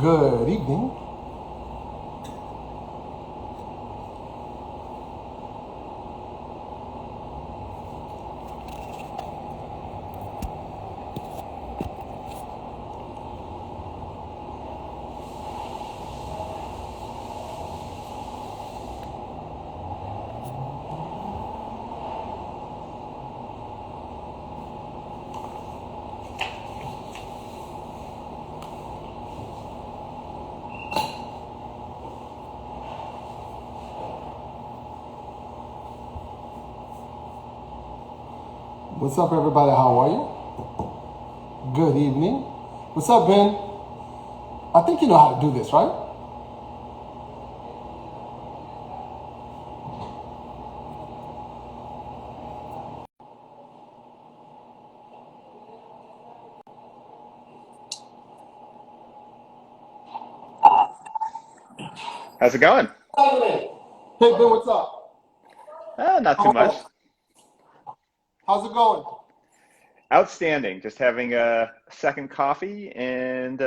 Good evening. What's up, everybody? How are you? Good evening. What's up, Ben? I think you know how to do this, right? How's it going? Hey, Ben, what's up? Not too much. How's it going? Outstanding. Just having a second coffee and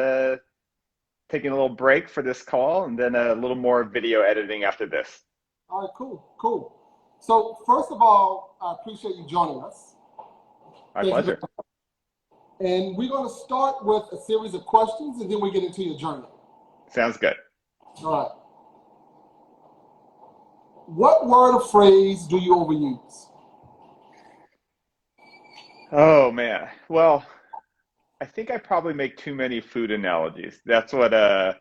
taking a little break for this call and then a little more video editing after this. All right, cool. So, first of all, I appreciate you joining us. My Thank you very pleasure. much. And we're going to start with a series of questions, and then we get into your journey. Sounds good. All right. What word or phrase do you overuse? Oh man. Well, I think I probably make too many food analogies. That's what I've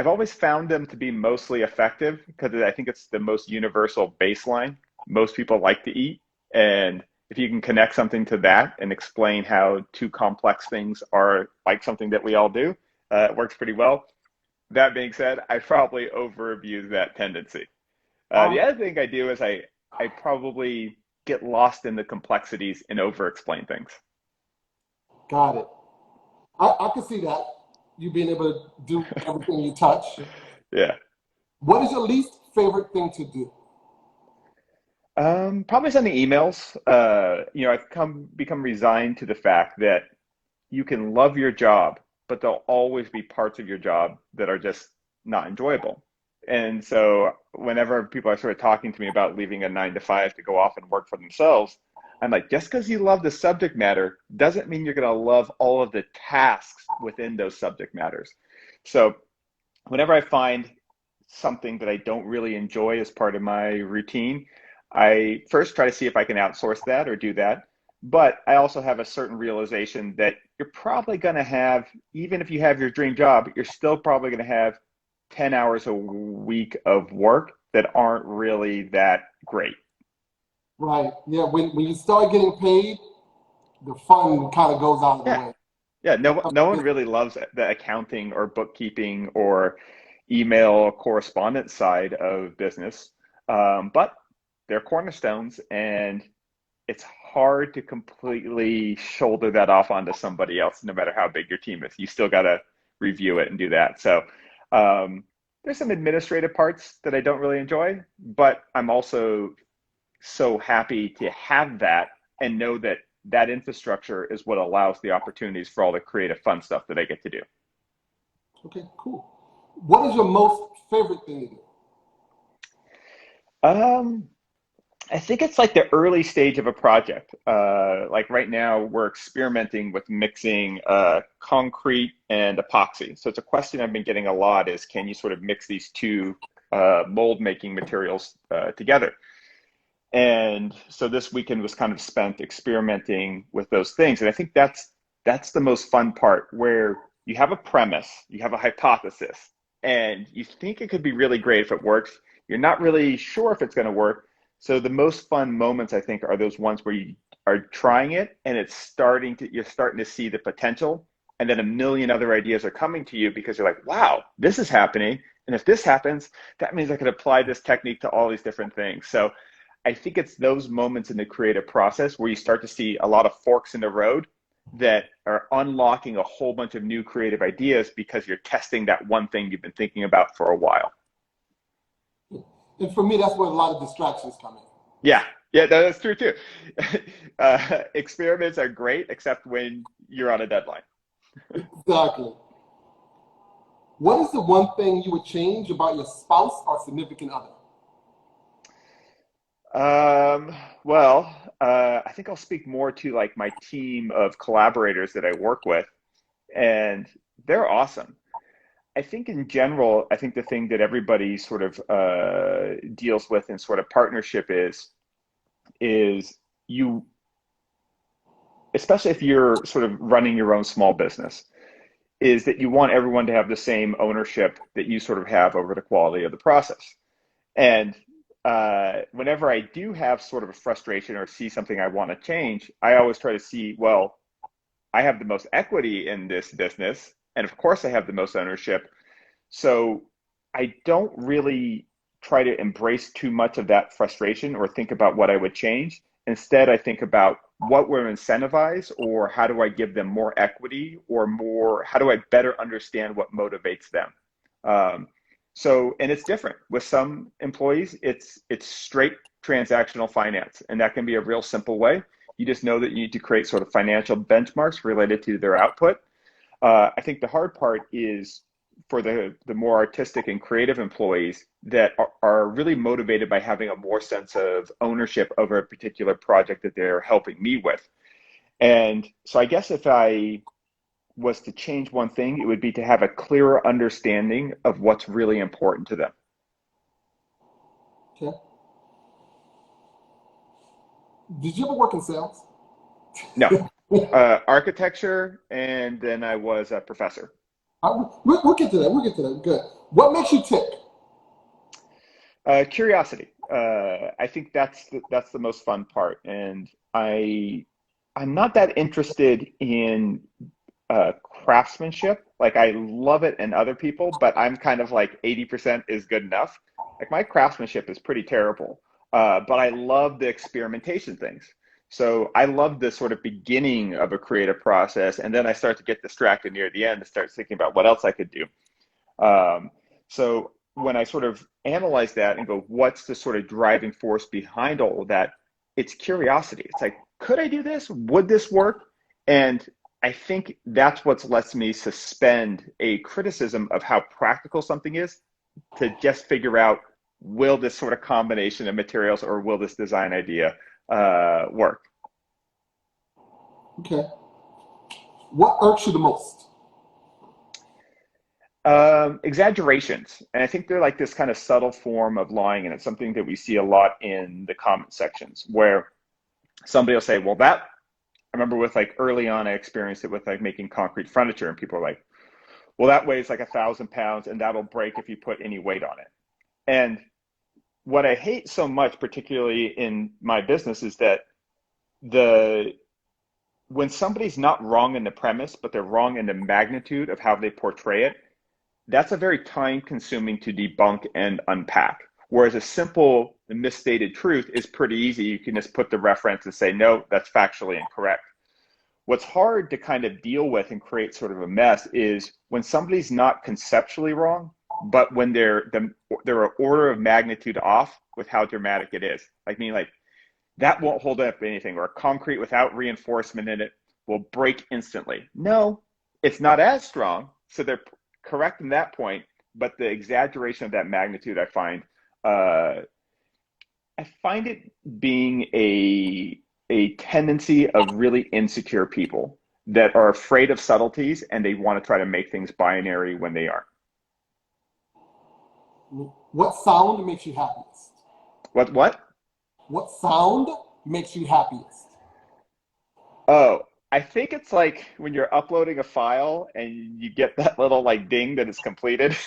always found them to be mostly effective because I think it's the most universal baseline. Most people like to eat, and if you can connect something to that and explain how two complex things are like something that we all do, it works pretty well. That being said, I probably overabuse that tendency. The Um, other thing I do is I probably get lost in the complexities and over-explain things. got it. I can see that. You being able to do everything you touch. Yeah. What is your least favorite thing to do? Probably sending emails. I've become resigned to the fact that you can love your job, but there'll always be parts of your job that are just not enjoyable. And so whenever people are sort of talking to me about leaving a 9 to 5 to go off and work for themselves, I'm like, just because you love the subject matter doesn't mean you're going to love all of the tasks within those subject matters. So whenever I find something that I don't really enjoy as part of my routine, I first try to see if I can outsource that or do that. But I also have a certain realization that you're probably going to have, even if you have your dream job, you're still probably going to have 10 hours a week of work that aren't really that great. Right. Yeah. When you start getting paid, the fun kind of goes out of the Yeah. way. Yeah. No one really loves the accounting or bookkeeping or email correspondence side of business. But they're cornerstones, and it's hard to completely shoulder that off onto somebody else, no matter how big your team is. You still got to review it and do that. So um, there's some administrative parts that I don't really enjoy, but I'm also so happy to have that and know that that infrastructure is what allows the opportunities for all the creative fun stuff that I get to do. Okay. Cool. What is your most favorite thing to do? Um, I think it's like the early stage of a project. Like right now, we're experimenting with mixing concrete and epoxy. So it's a question I've been getting a lot is, can you sort of mix these two mold making materials together? And so this weekend was kind of spent experimenting with those things. And I think that's the most fun part, where you have a premise, you have a hypothesis, and you think it could be really great if it works. You're not really sure if it's going to work. So the most fun moments, I think, are those ones where you are trying it and you're starting to see the potential. And then a million other ideas are coming to you because you're like, wow, this is happening. And if this happens, that means I could apply this technique to all these different things. So I think it's those moments in the creative process where you start to see a lot of forks in the road that are unlocking a whole bunch of new creative ideas because you're testing that one thing you've been thinking about for a while. And for me, that's where a lot of distractions come in. Yeah, yeah, that's true too. Experiments are great, except when you're on a deadline. Exactly. What is the one thing you would change about your spouse or significant other? I think I'll speak more to like my team of collaborators that I work with, and they're awesome. I think in general, I think the thing that everybody sort of deals with in sort of partnership is you, especially if you're sort of running your own small business, is that you want everyone to have the same ownership that you sort of have over the quality of the process. And whenever I do have sort of a frustration or see something I want to change, I always try to see, well, I have the most equity in this business, and of course I have the most ownership. So I don't really try to embrace too much of that frustration or think about what I would change. Instead, I think about what will incentivize, or how do I give them more equity, or more, how do I better understand what motivates them? Um, and it's different with some employees. It's straight transactional finance, and that can be a real simple way. You just know that you need to create sort of financial benchmarks related to their output. I think the hard part is for the more artistic and creative employees that are really motivated by having a more sense of ownership over a particular project that they're helping me with. And so I guess if I was to change one thing, it would be to have a clearer understanding of what's really important to them. Okay. Did you ever work in sales? No, architecture, and then I was a professor. We'll get to that. We'll get to that. Good. What makes you tick? Curiosity. I think that's the most fun part, and I'm not that interested in craftsmanship. Like I love it in other people, but I'm kind of like 80% is good enough. Like my craftsmanship is pretty terrible, but I love the experimentation things. So I love the sort of beginning of a creative process, and then I start to get distracted near the end and start thinking about what else I could do. Um, so when I sort of analyze that and go, what's the sort of driving force behind all of that? It's curiosity. It's like, could I do this? Would this work? And I think that's what lets me suspend a criticism of how practical something is to just figure out, will this sort of combination of materials or will this design idea work? Okay. What irks you the most? Exaggerations. And I think they're like this kind of subtle form of lying. And it's something that we see a lot in the comment sections where somebody will say, well, that, I remember with like early on, I experienced it with like making concrete furniture, and people are like, well, that weighs like 1,000 pounds and that'll break if you put any weight on it. And what I hate so much, particularly in my business, is that the when somebody's not wrong in the premise, but they're wrong in the magnitude of how they portray it, that's a very time consuming to debunk and unpack. Whereas a simple misstated truth is pretty easy. You can just put the reference and say, no, that's factually incorrect. What's hard to kind of deal with and create sort of a mess is when somebody's not conceptually wrong, but when they're an order of magnitude off with how dramatic it is. Like meaning like that won't hold up anything, or concrete without reinforcement in it will break instantly. No, it's not as strong. So they're correct in that point, but the exaggeration of that magnitude, I find it being a tendency of really insecure people that are afraid of subtleties and they want to try to make things binary when they aren't. What sound makes you happiest? What? What sound makes you happiest? Oh, I think it's like when you're uploading a file and you get that little like ding that it's completed.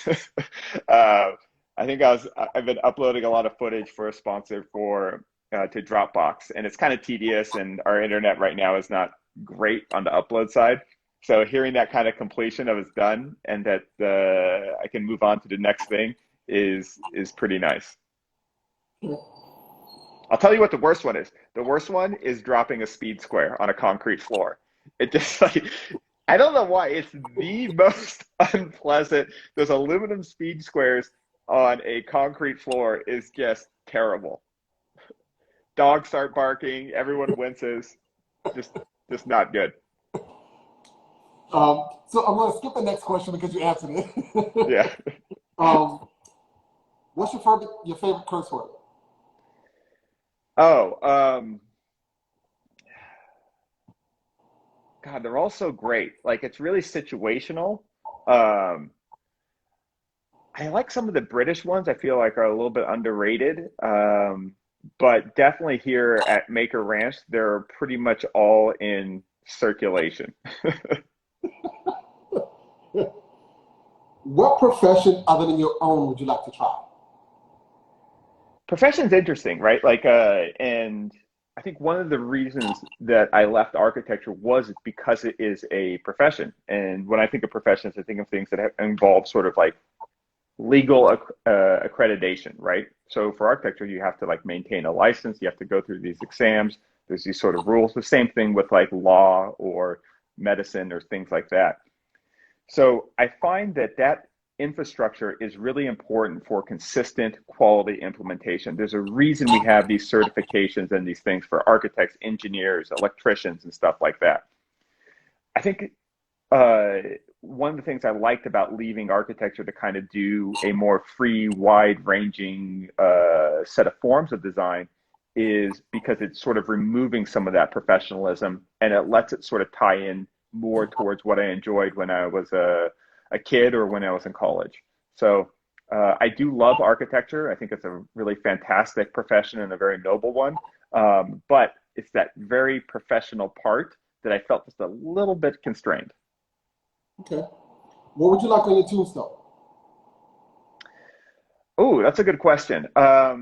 uh, I've been uploading a lot of footage for a sponsor for to Dropbox, and it's kind of tedious, and our internet right now is not great on the upload side. So hearing that kind of completion of it's done and that I can move on to the next thing is pretty nice. I'll tell you what the worst one is. The worst one is dropping a speed square on a concrete floor. It just like, I don't know why. It's the most unpleasant. Those aluminum speed squares on a concrete floor is just terrible. Dogs start barking. Everyone winces. Just, just not good. So I'm going to skip the next question because you answered it. Yeah. um, what's your favorite curse word? Oh, God, they're all so great. Like it's really situational. Um, I like some of the British ones. I feel like are a little bit underrated. But definitely here at Maker Ranch, they're pretty much all in circulation. What profession other than your own would you like to try? Profession's interesting, right? And I think one of the reasons that I left architecture was because it is a profession. And when I think of professions, I think of things that involve sort of like legal accreditation, right? So for architecture, you have to like maintain a license, you have to go through these exams, there's these sort of rules. The same thing with like law or medicine or things like that. So I find that infrastructure is really important for consistent quality implementation. There's a reason we have these certifications and these things for architects, engineers, electricians, and stuff like that. I think uh, one of the things I liked about leaving architecture to kind of do a more free, wide-ranging set of forms of design is because it's sort of removing some of that professionalism and it lets it sort of tie in more towards what I enjoyed when I was a kid or when I was in college. So I do love architecture. I think it's a really fantastic profession and a very noble one. But it's that very professional part that I felt just a little bit constrained. Okay. What would you like on your tombstone? Oh, that's a good question. I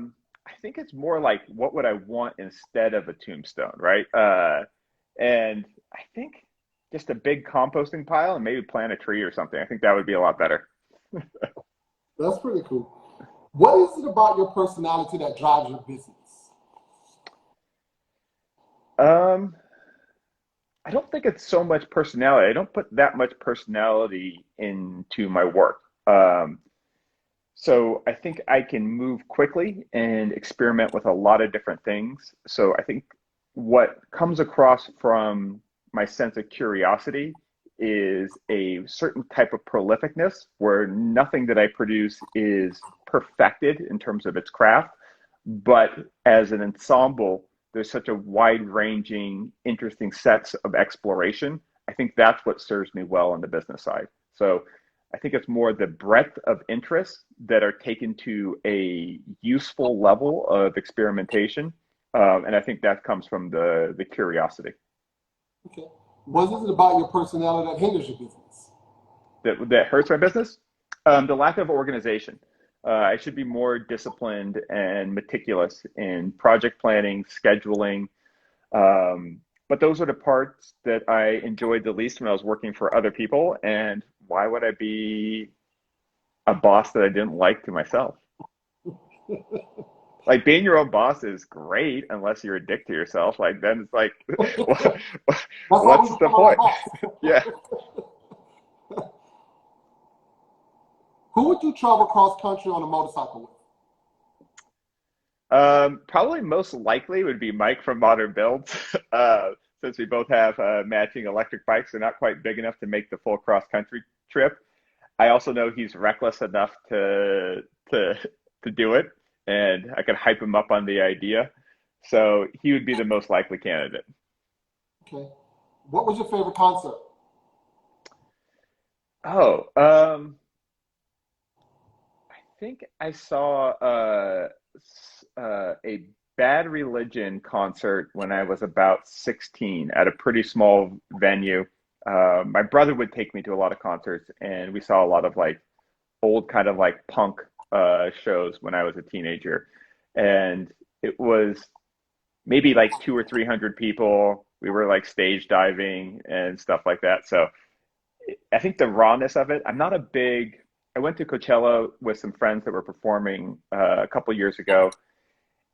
think it's more like what would I want instead of a tombstone, right? And I think just a big composting pile and maybe plant a tree or something. I think that would be a lot better. That's pretty cool. What is it about your personality that drives your business? Um, I don't think it's so much personality. I don't put that much personality into my work. So I think I can move quickly and experiment with a lot of different things. So I think what comes across from my sense of curiosity is a certain type of prolificness where nothing that I produce is perfected in terms of its craft, but as an ensemble, there's such a wide ranging, interesting sets of exploration. I think that's what serves me well on the business side. So I think it's more the breadth of interests that are taken to a useful level of experimentation. And I think that comes from the curiosity Okay. What is it about your personality that hinders your business? that hurts my business. The lack of organization. I should be more disciplined and meticulous in project planning, scheduling. But those are the parts that I enjoyed the least when I was working for other people. And why would I be a boss that I didn't like to myself? Like being your own boss is great unless you're a dick to yourself. Like then it's like, That's why we what's the become our own point? boss. Yeah. Who would you travel cross country on a motorcycle with? Probably most likely would be Mike from Modern Builds, since we both have matching electric bikes. They're not quite big enough to make the full cross country trip. I also know he's reckless enough to to do it, and I could hype him up on the idea. So he would be the most likely candidate. Okay. What was your favorite concert? Oh, I think I saw a Bad Religion concert when I was about 16 at a pretty small venue. My brother would take me to a lot of concerts, and we saw a lot of like old kind of like punk shows when I was a teenager. And it was maybe like two or three hundred people. We were like stage diving and stuff like that. So I think the rawness of it. I'm not a big. I went to Coachella with some friends that were performing a couple years ago,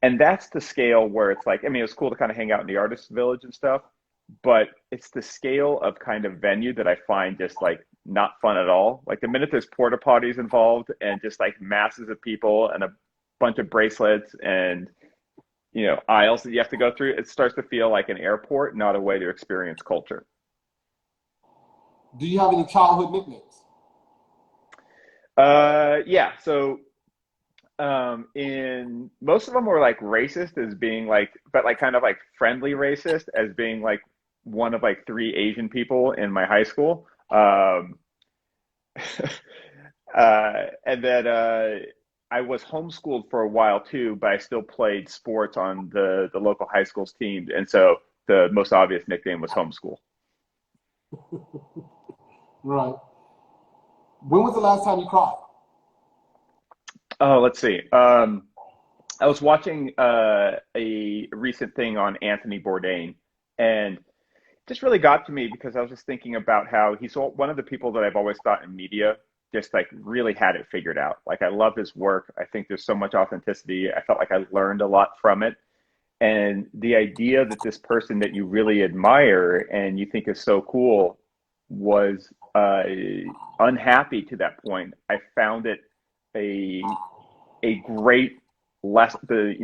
and that's the scale where it's like. I mean, it was cool to kind of hang out in the artist village and stuff, but it's the scale of kind of venue that I find just like not fun at all. Like the minute there's porta potties involved and just like masses of people and a bunch of bracelets and aisles that you have to go through, it starts to feel like an airport, not a way to experience culture. Do you have any childhood nicknames? Yeah. So in most of them were like racist as being like, but like kind of like friendly racist as being like one of like three Asian people in my high school. And then I was homeschooled for a while too, but I still played sports on the local high school's teams, and so the most obvious nickname was homeschool. Right. When was the last time you cried? Oh, let's see. I was watching a recent thing on Anthony Bourdain, and it just really got to me because I was just thinking about how he's one of the people that I've always thought in media just like really had it figured out. Like I love his work. I think there's so much authenticity. I felt like I learned a lot from it. And the idea that this person that you really admire and you think is so cool was unhappy to that point, I found it a great less the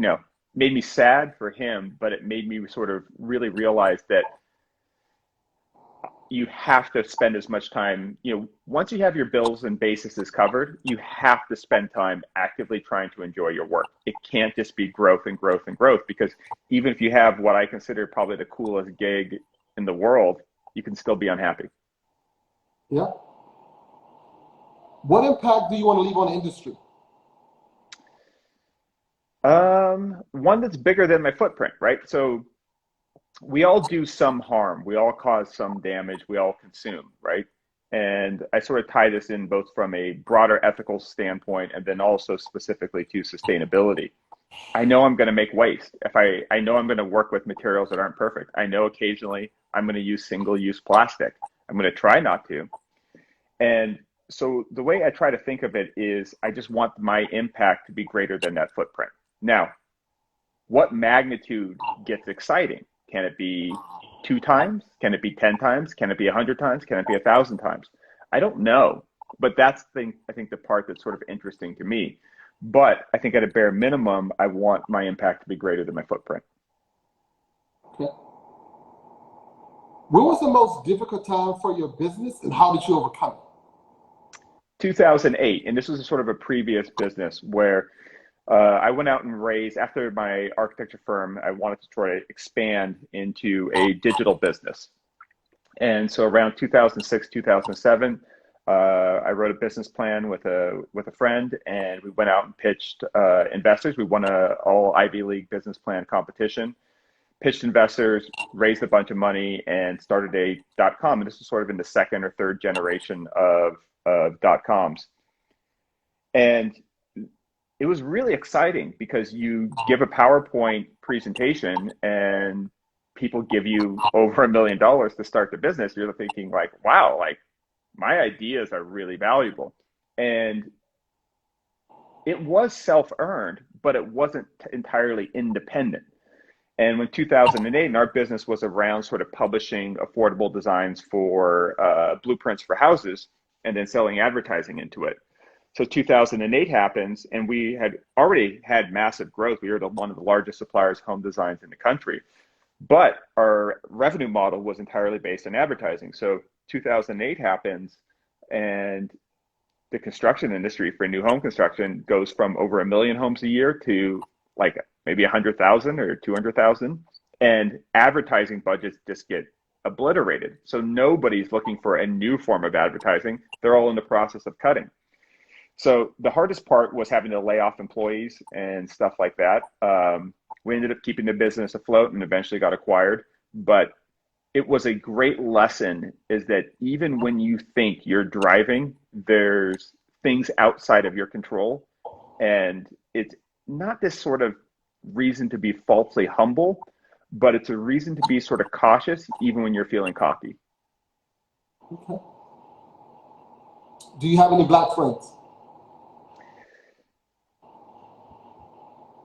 made me sad for him, but it made me sort of really realize that you have to spend as much time, once you have your bills and bases covered, you have to spend time actively trying to enjoy your work. It can't just be growth and growth and growth, because even if you have what I consider probably the coolest gig in the world, you can still be unhappy. Yeah. What impact do you want to leave on the industry? One that's bigger than my footprint, right? So we all do some harm, we all cause some damage, we all consume, right? And I sort of tie this in both from a broader ethical standpoint and then also specifically to sustainability. I know I'm going to make waste. If I know I'm going to work with materials that aren't perfect. I know occasionally I'm going to use single-use plastic. I'm going to try not to. And so the way I try to think of it is I just want my impact to be greater than that footprint. Now, what magnitude gets exciting? Can it be 2 times? Can it be 10 times? Can it be 100 times? Can it be 1,000 times? I don't know, but that's I think the part that's sort of interesting to me. But I think at a bare minimum, I want my impact to be greater than my footprint. Okay. When was the most difficult time for your business and how did you overcome it? 2008, and this was a sort of a previous business where I went out and raised, after my architecture firm, I wanted to try to expand into a digital business. And so around 2006, 2007, I wrote a business plan with a friend, and we went out and pitched investors. We won a all Ivy League business plan competition, pitched investors, raised a bunch of money, and started a .com. And this was sort of in the second or third generation of .coms. And it was really exciting because you give a PowerPoint presentation and people give you over $1 million to start the business. You're thinking like, wow, like my ideas are really valuable. And it was self-earned, but it wasn't entirely independent. And when 2008, and our business was around sort of publishing affordable designs for blueprints for houses and then selling advertising into it. So 2008 happens, and we had already had massive growth. We were one of the largest suppliers of home designs in the country, but our revenue model was entirely based on advertising. So 2008 happens, and the construction industry for new home construction goes from over 1 million homes a year to like maybe 100,000 or 200,000, and advertising budgets just get obliterated. So nobody's looking for a new form of advertising. They're all in the process of cutting. So the hardest part was having to lay off employees and stuff like that. We ended up keeping the business afloat and eventually got acquired. But it was a great lesson, is that even when you think you're driving, there's things outside of your control. And it's not this sort of reason to be falsely humble, but it's a reason to be sort of cautious even when you're feeling cocky. Okay. Do you have any black friends?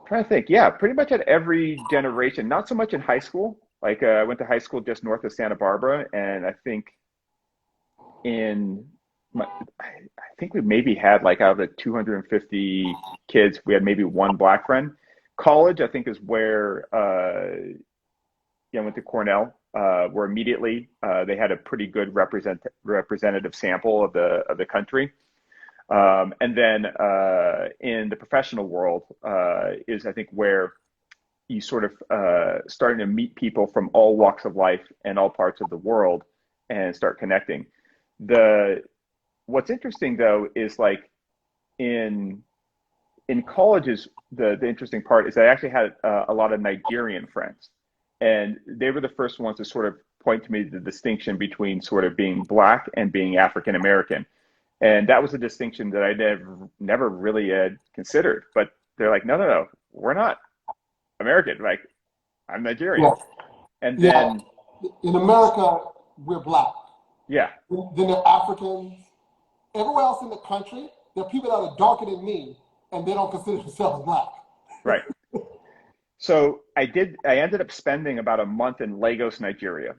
Trying to think, yeah, pretty much at every generation. Not so much in high school. Like I went to high school just north of Santa Barbara, and I think in I think we maybe had like out of the 250 kids, we had maybe one black friend. College, I think, is where yeah, I went to Cornell. were immediately, they had a pretty good representative sample of the country. And then in the professional world is, I think, where you sort of starting to meet people from all walks of life and all parts of the world and start connecting. What's interesting though is like in colleges, the interesting part is I actually had a lot of Nigerian friends, and they were the first ones to sort of point to me the distinction between sort of being Black and being African American. And that was a distinction that I never really had considered. But they're like, no, we're not American. Like, I'm Nigerian. Yeah. And then in America, we're Black. Yeah. Then there are Africans. Everywhere else in the country, there are people that are darker than me, and they don't consider themselves Black. Right. So I ended up spending about a month in Lagos, Nigeria,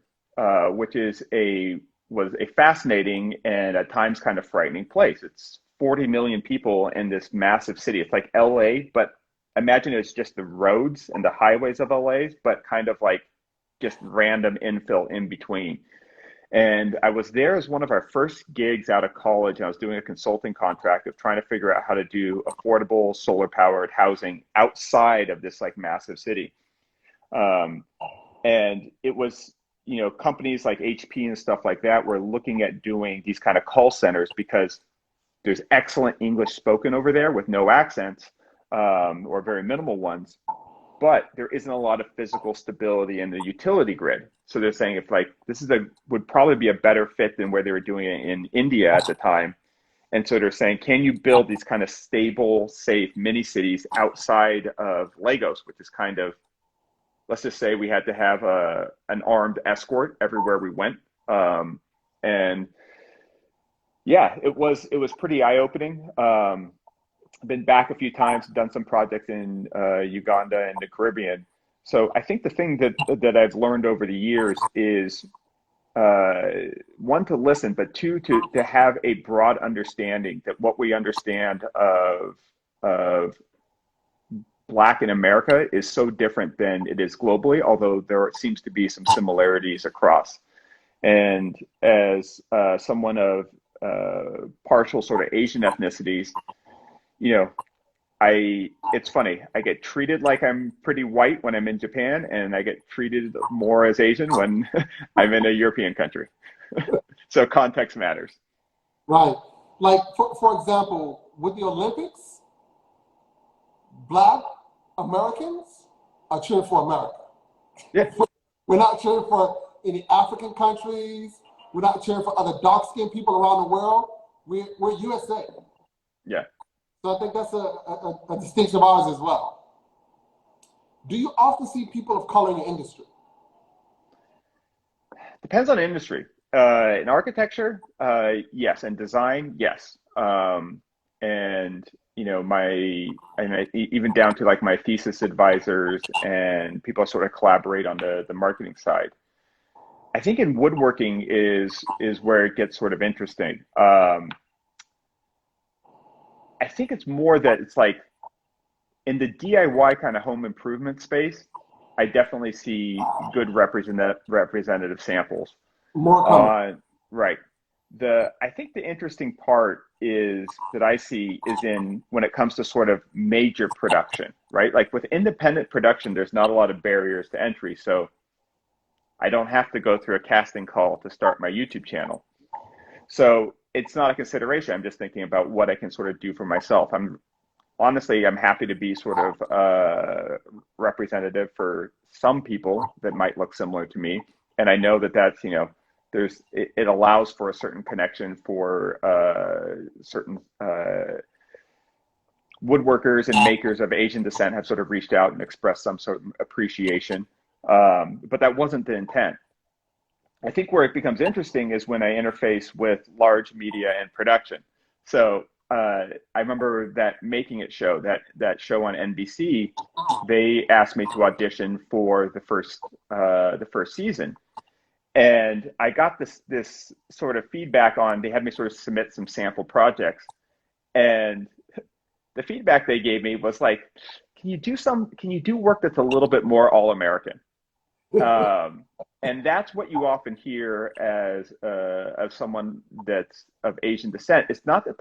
which was a fascinating and at times kind of frightening place. It's 40 million people in this massive city. It's like LA, but imagine it's just the roads and the highways of LA, but kind of like just random infill in between. And I was there as one of our first gigs out of college. And I was doing a consulting contract of trying to figure out how to do affordable solar powered housing outside of this like massive city. And it was, companies like HP and stuff like that were looking at doing these kind of call centers because there's excellent English spoken over there with no accents, or very minimal ones, but there isn't a lot of physical stability in the utility grid. So they're saying if like this would probably be a better fit than where they were doing it in India at the time. And so they're saying, can you build these kind of stable, safe mini cities outside of Lagos, which is kind of, let's just say we had to have an armed escort everywhere we went. And yeah, it was pretty eye-opening. Been back a few times, done some projects in Uganda and the Caribbean. So I think the thing that I've learned over the years is one, to listen, but two, to have a broad understanding that what we understand of Black in America is so different than it is globally, although there seems to be some similarities across. And as someone of partial sort of Asian ethnicities, it's funny. I get treated like I'm pretty white when I'm in Japan, and I get treated more as Asian when I'm in a European country. So context matters. Right. Like, for example, with the Olympics, Black Americans are cheering for America. Yeah. We're not cheering for any African countries. We're not cheering for other dark-skinned people around the world. We're USA. Yeah. So I think that's a distinction of ours as well. Do you often see people of color in your industry? Depends on the industry. In architecture, yes. And design, yes. And even down to like my thesis advisors and people sort of collaborate on the marketing side. I think in woodworking is where it gets sort of interesting. I think it's more that it's like in the DIY kind of home improvement space, I definitely see good representative samples. More common. Right. I think the interesting part is that I see is in when it comes to sort of major production, right? Like with independent production, there's not a lot of barriers to entry. So I don't have to go through a casting call to start my YouTube channel. So it's not a consideration. I'm just thinking about what I can sort of do for myself. I'm happy to be sort of representative for some people that might look similar to me. And I know that's, it allows for a certain connection for certain woodworkers and makers of Asian descent have sort of reached out and expressed some sort of appreciation. But that wasn't the intent. I think where it becomes interesting is when I interface with large media and production. So I remember that Making It show, that show on NBC, they asked me to audition for the first season. And I got this sort of feedback they had me sort of submit some sample projects. And the feedback they gave me was like, can you do work that's a little bit more all-American? And that's what you often hear as someone that's of Asian descent. It's not that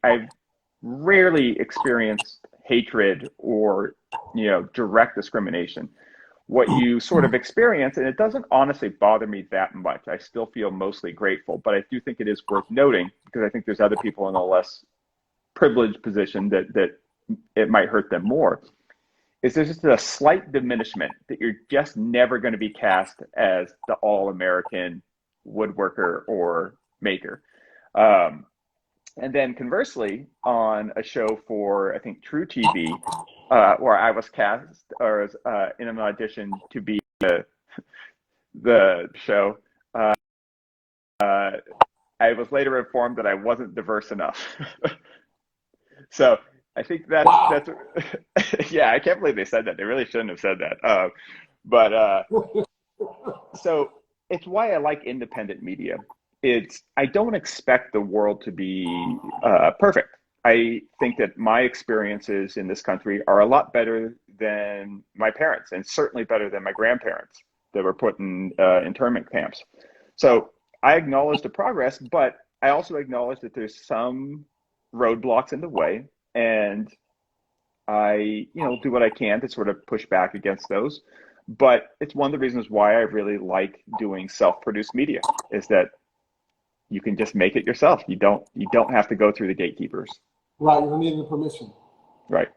I've rarely experienced hatred or, direct discrimination. What you sort of experience, and it doesn't honestly bother me that much. I still feel mostly grateful, but I do think it is worth noting because I think there's other people in a less privileged position that it might hurt them more. Is there's just a slight diminishment that you're just never going to be cast as the all-American woodworker or maker. And then conversely, on a show for, I think, True TV, where I was cast or in an audition to be the show, I was later informed that I wasn't diverse enough. So I think that's, Wow. that's yeah, I can't believe they said that. They really shouldn't have said that. So it's why I like independent media. I don't expect the world to be perfect. I think that my experiences in this country are a lot better than my parents, and certainly better than my grandparents that were put in internment camps. So I acknowledge the progress, but I also acknowledge that there's some roadblocks in the way, and I, do what I can to sort of push back against those. But it's one of the reasons why I really like doing self-produced media, is that you can just make it yourself. You don't have to go through the gatekeepers. Right, you don't need any permission. Right.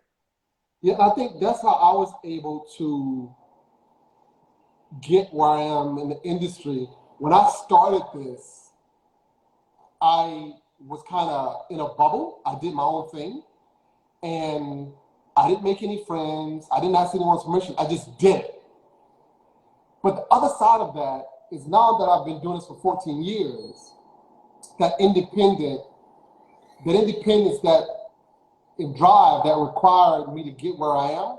Yeah, I think that's how I was able to get where I am in the industry. When I started this, I was kind of in a bubble. I did my own thing, and I didn't make any friends. I didn't ask anyone's permission. I just did it. But the other side of that is, now that I've been doing this for 14 years, that independence, that drive that required me to get where I am,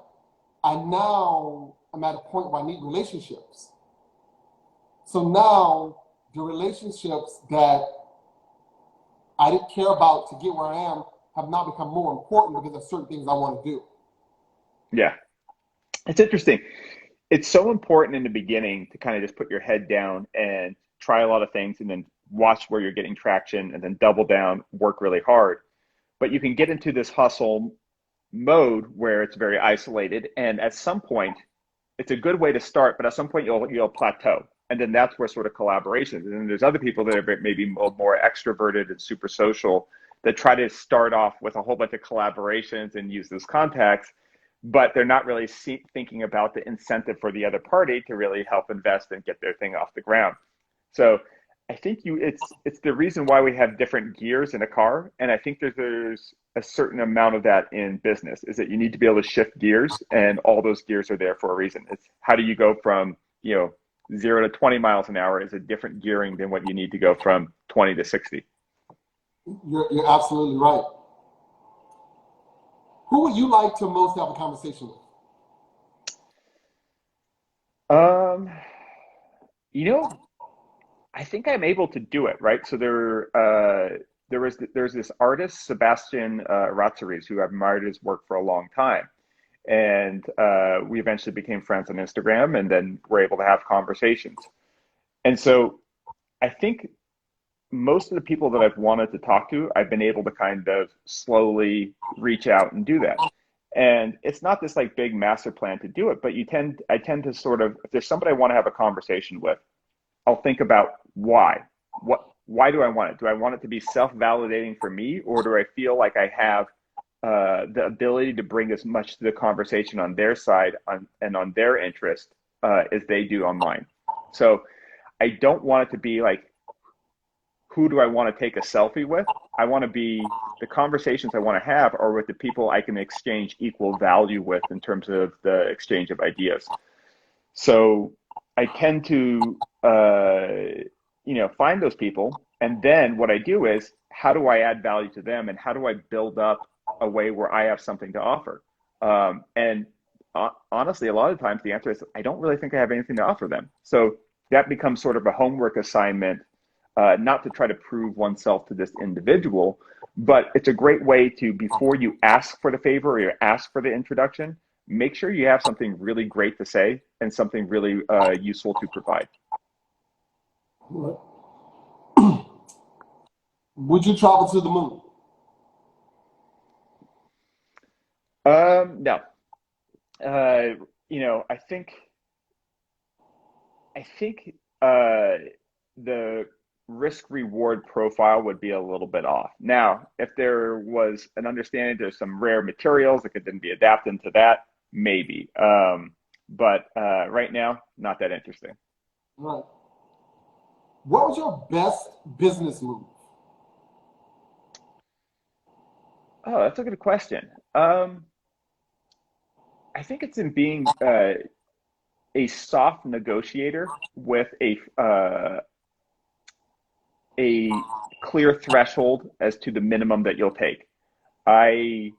I'm at a point where I need relationships. So now the relationships that I didn't care about to get where I am have now become more important because of certain things I want to do. Yeah. It's interesting. It's so important in the beginning to kind of just put your head down and try a lot of things and then watch where you're getting traction and then double down, work really hard. But you can get into this hustle mode where it's very isolated. And at some point, it's a good way to start, but at some point you'll plateau. And then that's where sort of collaborations. And then there's other people that are maybe more extroverted and super social that try to start off with a whole bunch of collaborations and use those contacts, but they're not really thinking about the incentive for the other party to really help invest and get their thing off the ground. So I think it's the reason why we have different gears in a car. And I think there's a certain amount of that in business, is that you need to be able to shift gears, and all those gears are there for a reason. It's how do you go from, 0 to 20 miles an hour is a different gearing than what you need to go from 20 to 60. You're absolutely right. Who would you like to most have a conversation with? I think I'm able to do it, right? So there's this artist, Sebastian Ratzeriz, who I've admired his work for a long time. And we eventually became friends on Instagram, and then we're able to have conversations. And so I think most of the people that I've wanted to talk to, I've been able to kind of slowly reach out and do that. And it's not this like big master plan to do it, but I tend to sort of, if there's somebody I want to have a conversation with, I'll think about why. Why do I want it? Do I want it to be self-validating for me, or do I feel like I have the ability to bring as much to the conversation on their side and on their interest as they do on mine? So I don't want it to be like, who do I want to take a selfie with? I want to be, the conversations I want to have are with the people I can exchange equal value with in terms of the exchange of ideas. So I tend to, find those people. And then what I do is, how do I add value to them? And how do I build up a way where I have something to offer? Honestly, a lot of times the answer is, I don't really think I have anything to offer them. So that becomes sort of a homework assignment, not to try to prove oneself to this individual, but it's a great way to, before you ask for the favor or you ask for the introduction, make sure you have something really great to say and something really useful to provide. Right. Would you travel to the moon? No. Uh, I think the risk reward profile would be a little bit off. Now, if there was an understanding there's some rare materials that could then be adapted into that, maybe. But right now, not that interesting. Right. What was your best business move? Oh, that's a good question. I think it's in being a soft negotiator with a clear threshold as to the minimum that you'll take. I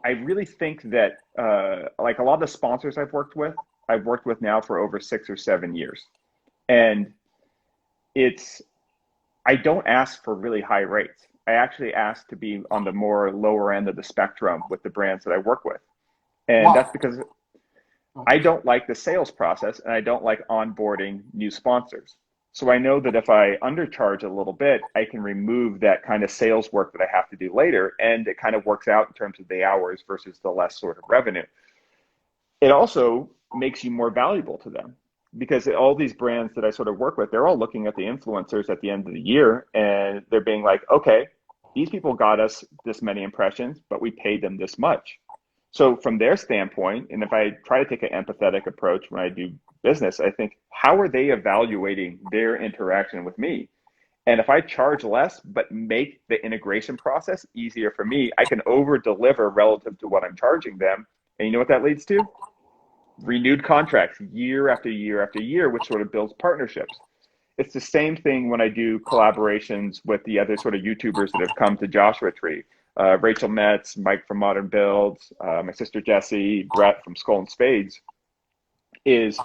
I really think that like a lot of the sponsors I've worked with now for over 6 or 7 years, and it's I don't ask for really high rates. I actually ask to be on the more lower end of the spectrum with the brands that I work with, and Why? that's because I don't like the sales process and I don't like onboarding new sponsors. So I know that if I undercharge a little bit, I can remove that kind of sales work that I have to do later. And it kind of works out in terms of the hours versus the less sort of revenue. It also makes you more valuable to them because all these brands that I sort of work with, they're all looking at the influencers at the end of the year and they're being like, okay, these people got us this many impressions, but we paid them this much. So from their standpoint, and if I try to take an empathetic approach when I do business, I think, how are they evaluating their interaction with me? And if I charge less, but make the integration process easier for me, I can over deliver relative to what I'm charging them. And you know what that leads to? Renewed contracts year after year after year, which sort of builds partnerships. It's the same thing when I do collaborations with the other sort of YouTubers that have come to Joshua Tree. Rachel Metz, Mike from Modern Builds, my sister Jessie, Brett from Skull and Spades, is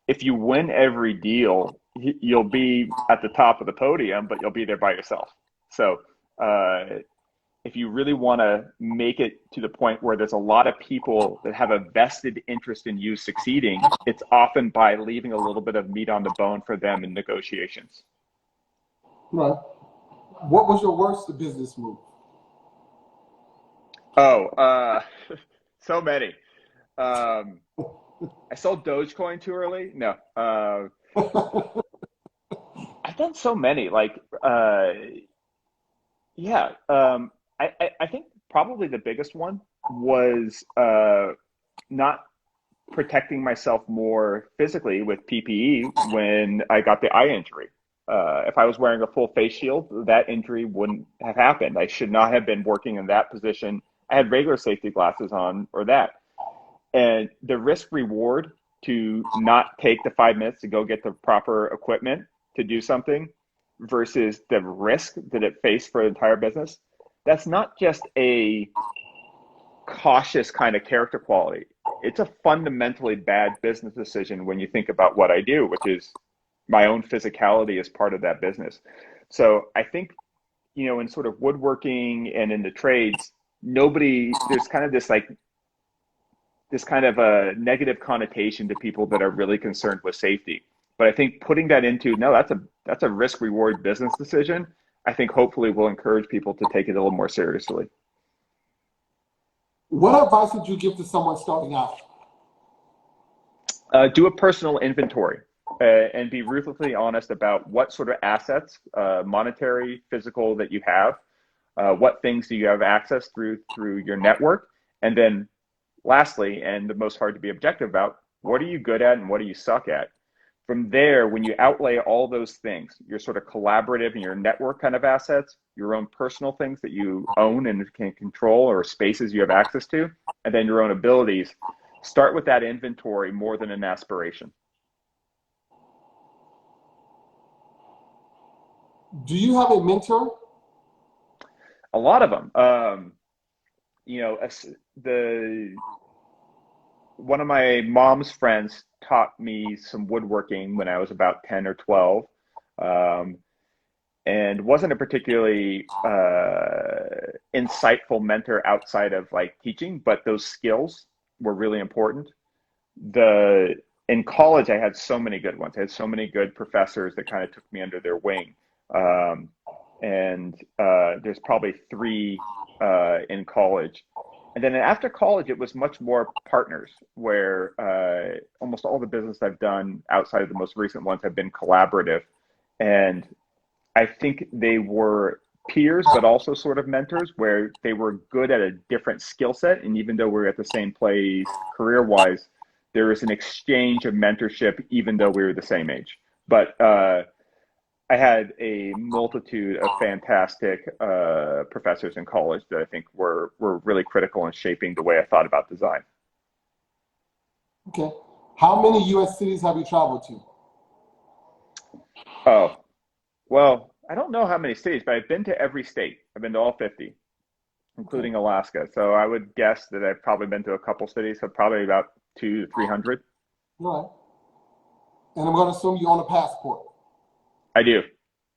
if you win every deal, you'll be at the top of the podium, but you'll be there by yourself. So if you really want to make it to the point where there's a lot of people that have a vested interest in you succeeding, it's often by leaving a little bit of meat on the bone for them in negotiations. Right. What was your worst business move? Oh, so many. Um, I sold Dogecoin too early. No, I've done so many. Like, yeah, I think probably the biggest one was not protecting myself more physically with PPE when I got the eye injury. If I was wearing a full face shield, that injury wouldn't have happened. I should not have been working in that position. I had regular safety glasses on or that. And the risk reward to not take the 5 minutes to go get the proper equipment to do something versus the risk that it faced for the entire business, that's not just a cautious kind of character quality. It's a fundamentally bad business decision when you think about what I do, which is my own physicality as part of that business. So I think, in sort of woodworking and in the trades, there's kind of this kind of a negative connotation to people that are really concerned with safety. But I think putting that into, no, that's a risk reward business decision, I think hopefully will encourage people to take it a little more seriously. What advice would you give to someone starting out? Do a personal inventory and be ruthlessly honest about what sort of assets, monetary, physical, that you have. What things do you have access through your network? And then lastly, and the most hard to be objective about, what are you good at and what do you suck at? From there, when you outlay all those things, your sort of collaborative and your network kind of assets, your own personal things that you own and can control or spaces you have access to, and then your own abilities, start with that inventory more than an aspiration. Do you have a mentor? A lot of them. The one of my mom's friends taught me some woodworking when I was about 10 or 12, um, and wasn't a particularly insightful mentor outside of like teaching, but those skills were really important. The In college, I had so many good ones. I had so many good professors that kind of took me under their wing. Um, and there's probably three in college. And then after college, it was much more partners, where almost all the business I've done outside of the most recent ones have been collaborative. And I think they were peers, but also sort of mentors, where they were good at a different skill set. And even though we're at the same place career wise, there is an exchange of mentorship, even though we were the same age. But I had a multitude of fantastic professors in college that I think were really critical in shaping the way I thought about design. Okay. How many U.S. cities have you traveled to? Oh, well, I don't know how many states, but I've been to every state. I've been to all 50, Okay. including Alaska. So I would guess that I've probably been to a couple cities, so probably about 200 to 300. All right. And I'm going to assume you own a passport. I do.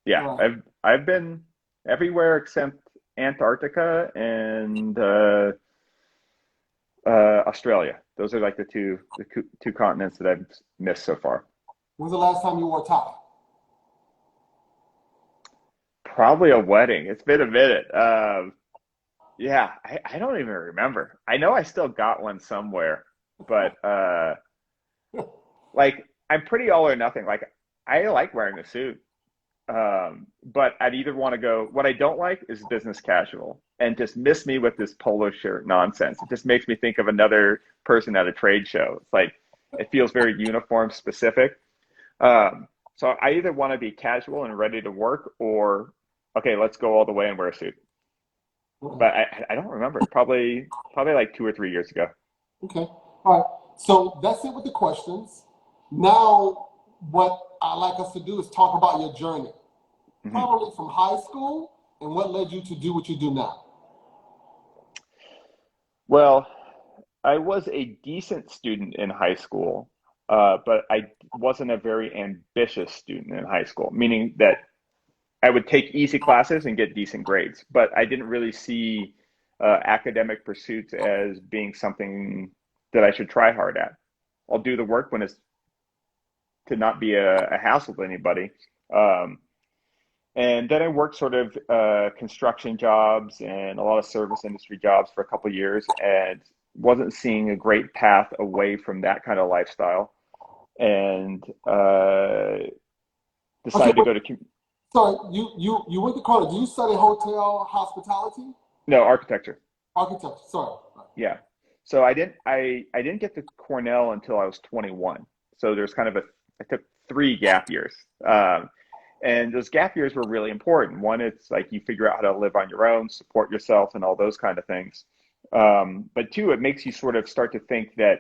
Yeah, All right. I've been everywhere except Antarctica and Australia. Those are like the two continents that I've missed so far. When's the last time you wore a tie? Probably a wedding. It's been a minute. Yeah, I don't even remember. I know I still got one somewhere, but like I'm pretty all or nothing. Like I like wearing a suit. But I'd either want to go, what I don't like is business casual, and just miss me with this polo shirt nonsense. It just makes me think of another person at a trade show. It's like, it feels very uniform specific. So I either want to be casual and ready to work, or, okay, let's go all the way and wear a suit. Okay. But I don't remember. Probably like 2 or 3 years ago. Okay. All right. So that's it with the questions. Now, what I like us to do is talk about your journey, Mhm. probably from high school and what led you to do what you do now. Well, I was a decent student in high school, but I wasn't a very ambitious student in high school, meaning that I would take easy classes and get decent grades, but I didn't really see academic pursuits as being something that I should try hard at. I'll do the work when it's to not be a hassle to anybody. Um, and then I worked sort of construction jobs and a lot of service industry jobs for a couple of years, and wasn't seeing a great path away from that kind of lifestyle, and Okay, decided to but go to sorry, you went to college. Did you study hotel hospitality? no, architecture. Architecture, sorry. Yeah. So I didn't get to Cornell until I was 21. So there's kind of I took 3 gap years. And those gap years were really important. One, it's like you figure out how to live on your own, support yourself, and all those kind of things. But two, it makes you sort of start to think that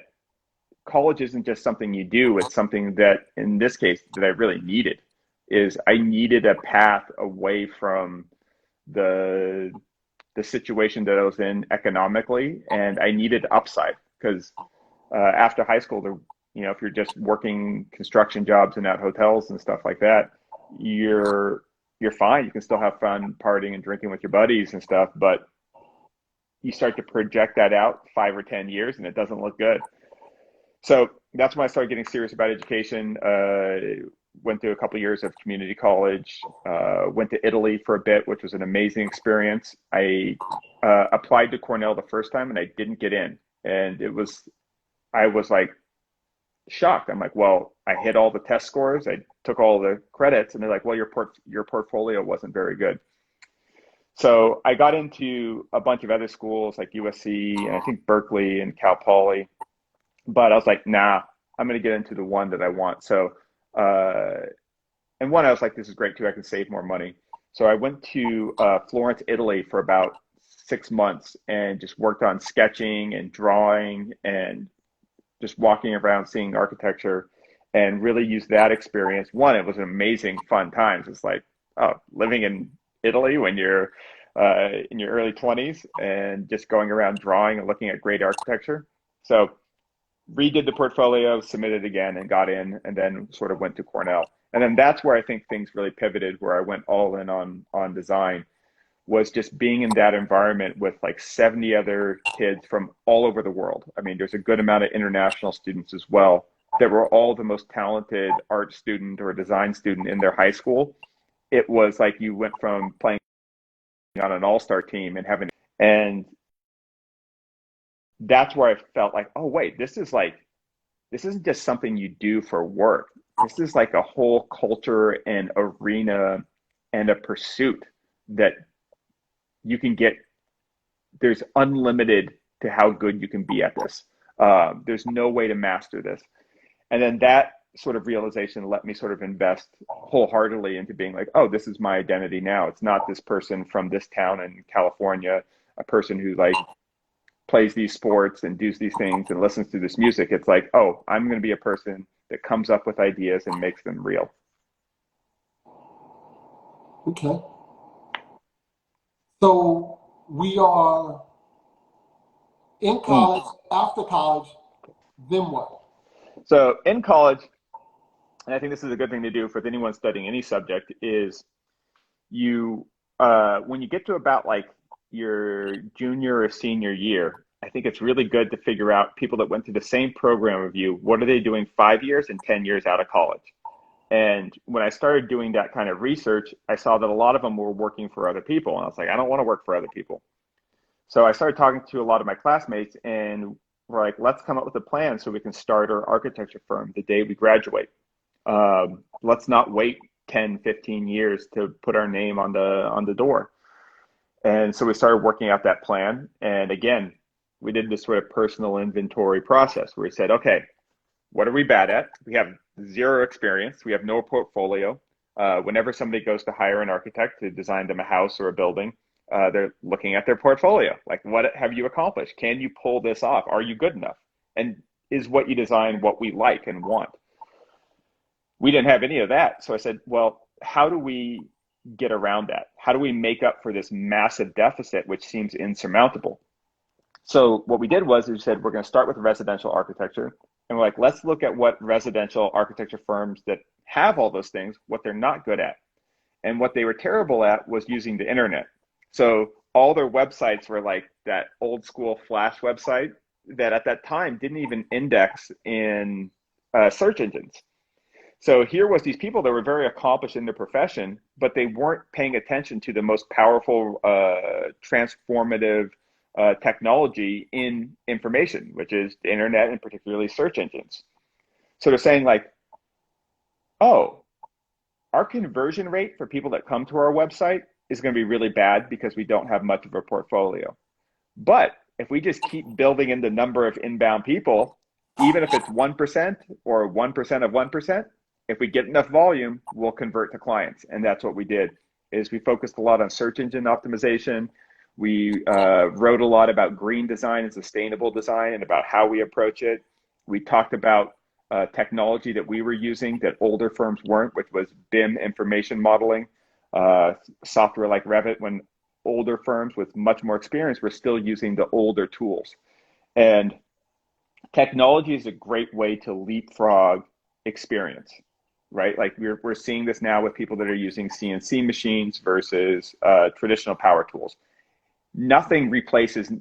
college isn't just something you do. It's something that, in this case, that I really needed. Is I needed a path away from the the situation that I was in economically, and I needed upside because after high school, if you're just working construction jobs and at hotels and stuff like that, you're fine. You can still have fun partying and drinking with your buddies and stuff, but you start to project that out 5 or 10 years, and it doesn't look good. So that's when I started getting serious about education. Went through a couple of years of community college. Went to Italy for a bit, which was an amazing experience. I applied to Cornell the first time and I didn't get in, and I was like shocked. I'm like, well, I hit all the test scores, I took all the credits, and they're like, well, your portfolio wasn't very good. So I got into a bunch of other schools like USC and I think Berkeley and Cal Poly, but I was like, nah, I'm going to get into the one that I want. So, uh, and one, I was like, this is great too. I can save more money. So I went to Florence, Italy for about 6 months and just worked on sketching and drawing and just walking around seeing architecture, and really used that experience. One, it was an amazing, fun times. It's like, oh, living in Italy when you're in your early 20s and just going around drawing and looking at great architecture. So redid the portfolio, submitted again, and got in, and then sort of went to Cornell. And then that's where I think things really pivoted, where I went all in on design, was just being in that environment with like 70 other kids from all over the world. I mean, there's a good amount of international students as well that were all the most talented art student or design student in their high school. It was like you went from playing on an all-star team and having, and that's where I felt like, oh wait, this isn't just something you do for work. This is like a whole culture and arena and a pursuit that you can get. There's unlimited to how good you can be at this. There's no way to master this. And then that sort of realization let me sort of invest wholeheartedly into being like, oh, this is my identity now. It's not this person from this town in California, a person who like plays these sports and does these things and listens to this music. It's like, oh, I'm going to be a person that comes up with ideas and makes them real. Okay. So we are in Mm. college, after college, then what? So in college, and I think this is a good thing to do for anyone studying any subject, is you when you get to about like your junior or senior year, I think it's really good to figure out people that went through the same program of you, what are they doing 5 years and 10 years out of college? And when I started doing that kind of research, I saw that a lot of them were working for other people. And I was like, I don't want to work for other people. So I started talking to a lot of my classmates and we're like, let's come up with a plan so we can start our architecture firm the day we graduate. Let's not wait 10, 15 years to put our name on the door. And so we started working out that plan. And again, we did this sort of personal inventory process where we said, okay, what are we bad at? We have zero experience. We have no portfolio. Whenever somebody goes to hire an architect to design them a house or a building, they're looking at their portfolio. Like, what have you accomplished? Can you pull this off? Are you good enough? And is what you design what we like and want? We didn't have any of that. So I said, well, how do we get around that? How do we make up for this massive deficit, which seems insurmountable? So what we did was we said, we're going to start with residential architecture. And we're like, let's look at what residential architecture firms that have all those things, what they're not good at. And what they were terrible at was using the internet. So all their websites were like that old school Flash website that at that time didn't even index in search engines. So here was these people that were very accomplished in their profession, but they weren't paying attention to the most powerful, transformative technology in information, which is the internet and particularly search engines. So they're saying like, oh, our conversion rate for people that come to our website is going to be really bad because we don't have much of a portfolio. But if we just keep building in the number of inbound people, even if it's 1% or 1% of 1%, if we get enough volume, we'll convert to clients. And that's what we did, is we focused a lot on search engine optimization. We wrote a lot about green design and sustainable design and about how we approach it. We talked about technology that we were using that older firms weren't, which was BIM information modeling, software like Revit, when older firms with much more experience were still using the older tools. And technology is a great way to leapfrog experience, right? Like we're seeing this now with people that are using CNC machines versus traditional power tools. Nothing replaces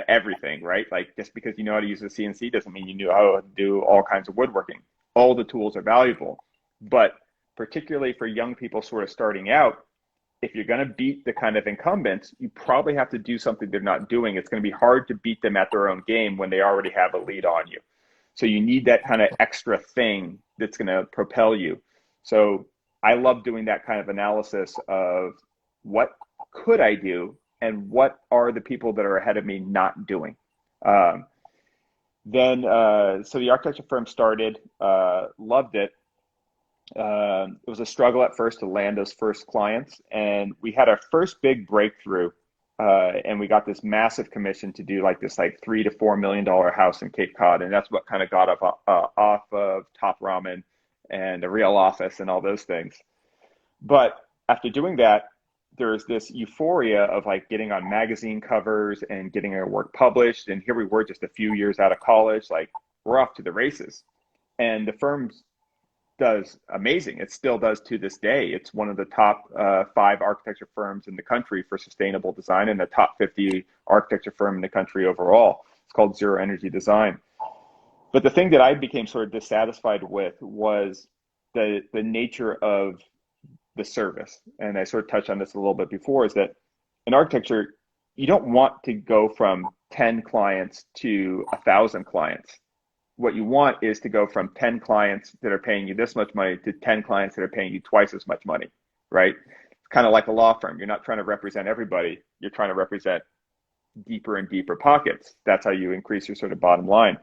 everything, right? Like just because you know how to use a CNC doesn't mean you know how to do all kinds of woodworking. All the tools are valuable, but particularly for young people sort of starting out, if you're going to beat the kind of incumbents, you probably have to do something they're not doing. It's going to be hard to beat them at their own game when they already have a lead on you. So you need that kind of extra thing that's going to propel you. So I love doing that kind of analysis of what could I do and what are the people that are ahead of me not doing. So the architecture firm started, loved it. It was a struggle at first to land those first clients, and we had our first big breakthrough, and we got this massive commission to do like this like $3 to $4 million house in Cape Cod, and that's what kind of got off of Top Ramen and a real office and all those things. But after doing that, there's this euphoria of like getting on magazine covers and getting our work published, and here we were just a few years out of college, like we're off to the races, and the firm's does amazing. It still does to this day. It's one of the top 5 architecture firms in the country for sustainable design, and the top 50 architecture firm in the country overall. It's called Zero Energy Design. But the thing that I became sort of dissatisfied with was the nature of the service. And I sort of touched on this a little bit before, is that in architecture, you don't want to go from 10 clients to 1,000 clients. What you want is to go from 10 clients that are paying you this much money to 10 clients that are paying you twice as much money, right? It's kind of like a law firm. You're not trying to represent everybody. You're trying to represent deeper and deeper pockets. That's how you increase your sort of bottom line.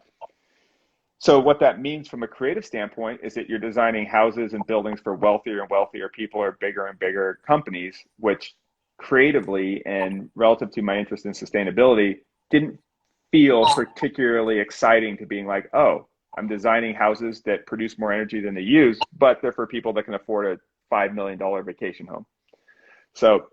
So what that means from a creative standpoint is that you're designing houses and buildings for wealthier and wealthier people, or bigger and bigger companies, which creatively and relative to my interest in sustainability didn't feel particularly exciting, to being like, oh, I'm designing houses that produce more energy than they use, but they're for people that can afford a $5 million vacation home. So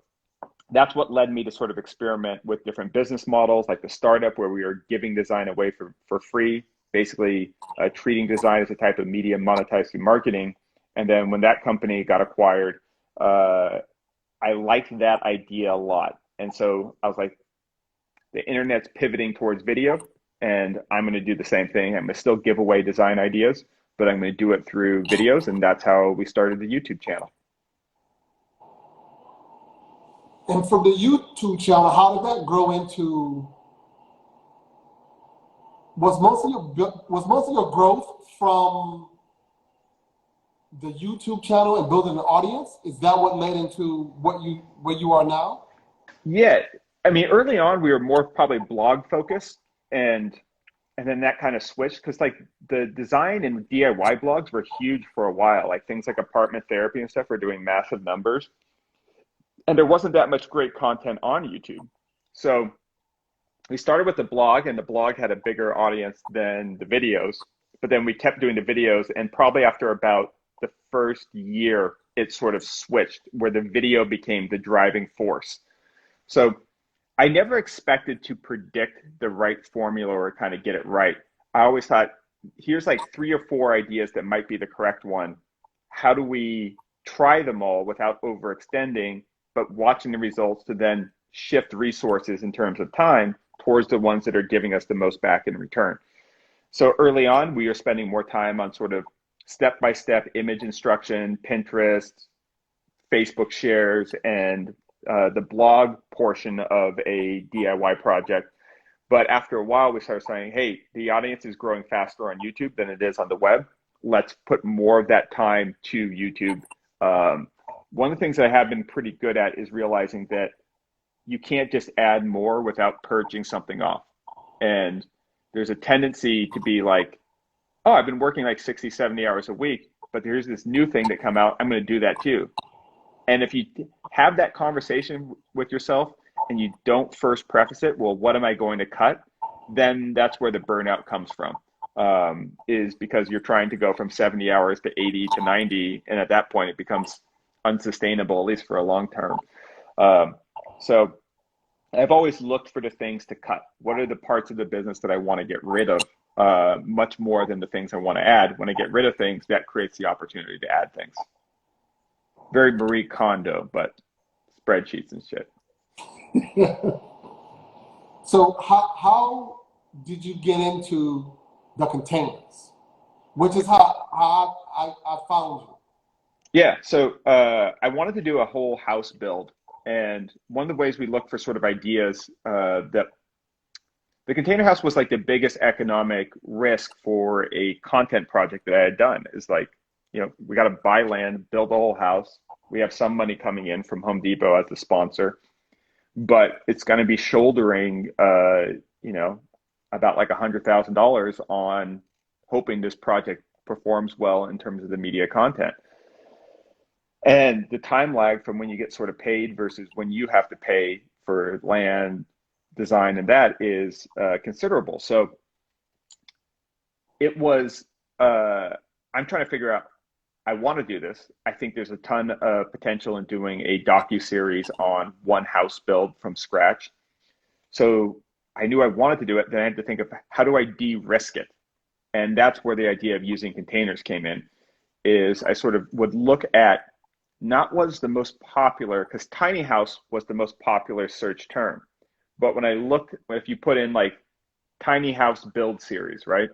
that's what led me to sort of experiment with different business models, like the startup, where we were giving design away for free, basically treating design as a type of media monetized through marketing. And then when that company got acquired, I liked that idea a lot. And so I was like, the internet's pivoting towards video, and I'm going to do the same thing. I'm going to still give away design ideas, but I'm going to do it through videos. And that's how we started the YouTube channel. And from the YouTube channel, how did that grow into, was most of your growth from the YouTube channel and building an audience? Is that what led into where you are now? Yeah. I mean, early on, we were more probably blog focused, and then that kind of switched, because like the design and DIY blogs were huge for a while. Like things like apartment therapy and stuff were doing massive numbers, and there wasn't that much great content on YouTube. So we started with the blog, and the blog had a bigger audience than the videos, but then we kept doing the videos, and probably after about the first year, it sort of switched, where the video became the driving force. So I never expected to predict the right formula or kind of get it right. I always thought, here's like 3 or 4 ideas that might be the correct one. How do we try them all without overextending, but watching the results to then shift resources in terms of time towards the ones that are giving us the most back in return? So early on, we are spending more time on sort of step-by-step image instruction, Pinterest, Facebook shares, and the blog portion of a DIY project. But after a while, we started saying, hey, the audience is growing faster on YouTube than it is on the web. Let's put more of that time to YouTube. One of the things that I have been pretty good at is realizing that you can't just add more without purging something off. And there's a tendency to be like, oh, I've been working like 60, 70 hours a week, but here's this new thing that come out. I'm going to do that too. And if you have that conversation with yourself and you don't first preface it, well, what am I going to cut? Then that's where the burnout comes from, is because you're trying to go from 70 hours to 80 to 90. And at that point, it becomes unsustainable, at least for a long term. So I've always looked for the things to cut. What are the parts of the business that I want to get rid of, much more than the things I want to add? When I get rid of things, that creates the opportunity to add things. Very Marie Kondo, but spreadsheets and shit. So how did you get into the containers? Which is how I found you. Yeah, so I wanted to do a whole house build. And one of the ways we look for sort of ideas, that the container house was like the biggest economic risk for a content project that I had done, is like, you know, we got to buy land, build the whole house. We have some money coming in from Home Depot as the sponsor, but it's going to be shouldering, you know, about like $100,000 on hoping this project performs well in terms of the media content. And the time lag from when you get sort of paid versus when you have to pay for land, design, and that is considerable. So it was, I'm trying to figure out, I want to do this. I think there's a ton of potential in doing a docu-series on one house build from scratch. So I knew I wanted to do it. Then I had to think of, how do I de-risk it? And that's where the idea of using containers came in. is I sort of would look at not what's the most popular, because tiny house was the most popular search term. But when I looked, if you put in like tiny house build series, right?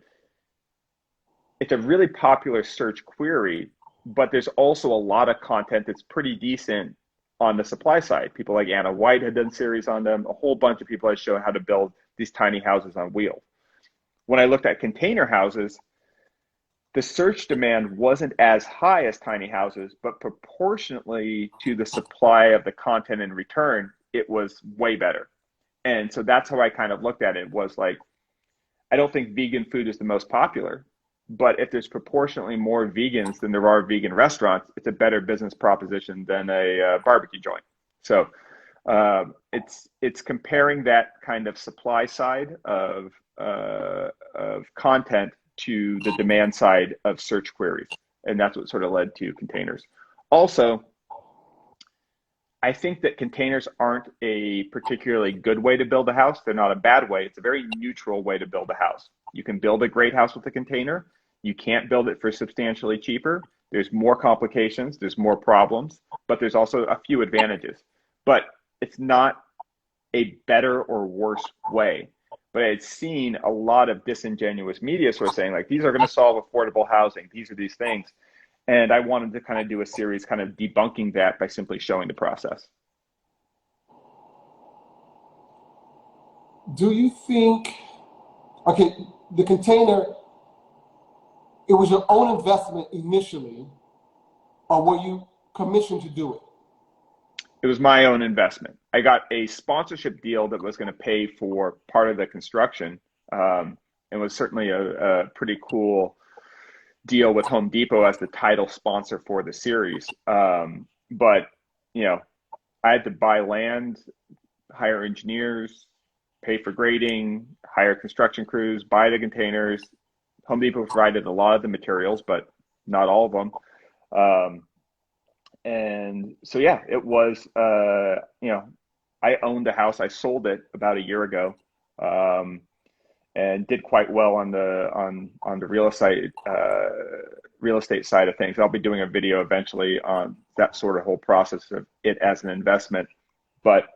It's a really popular search query, but there's also a lot of content that's pretty decent on the supply side. People like Anna White had done series on them. A whole bunch of people had shown how to build these tiny houses on wheels. When I looked at container houses, the search demand wasn't as high as tiny houses, but proportionately to the supply of the content in return, it was way better. And so that's how I kind of looked at it, was like, I don't think vegan food is the most popular, but if there's proportionately more vegans than there are vegan restaurants, it's a better business proposition than a barbecue joint. So it's comparing that kind of supply side of content to the demand side of search queries, and that's what sort of led to containers. Also, I think that containers aren't a particularly good way to build a house. They're not a bad way. It's a very neutral way to build a house. You can build a great house with a container. You can't build it for substantially cheaper. There's more complications, there's more problems, but there's also a few advantages. But it's not a better or worse way. But I had seen a lot of disingenuous media sort of saying like, these are going to solve affordable housing. These are these things. And I wanted to kind of do a series kind of debunking that by simply showing the process. Do you think, okay, the container, it was your own investment initially, or were you commissioned to do it? It was my own investment. I got a sponsorship deal that was going to pay for part of the construction. It was certainly a pretty cool deal with Home Depot as the title sponsor for the series. But, you know, I had to buy land, hire engineers, pay for grading, hire construction crews, buy the containers. Home Depot provided a lot of the materials, but not all of them. And so, yeah, it was, you know, I owned a house. I sold it about a year ago, and did quite well on the real estate side of things. I'll be doing a video eventually on that sort of whole process of it as an investment. But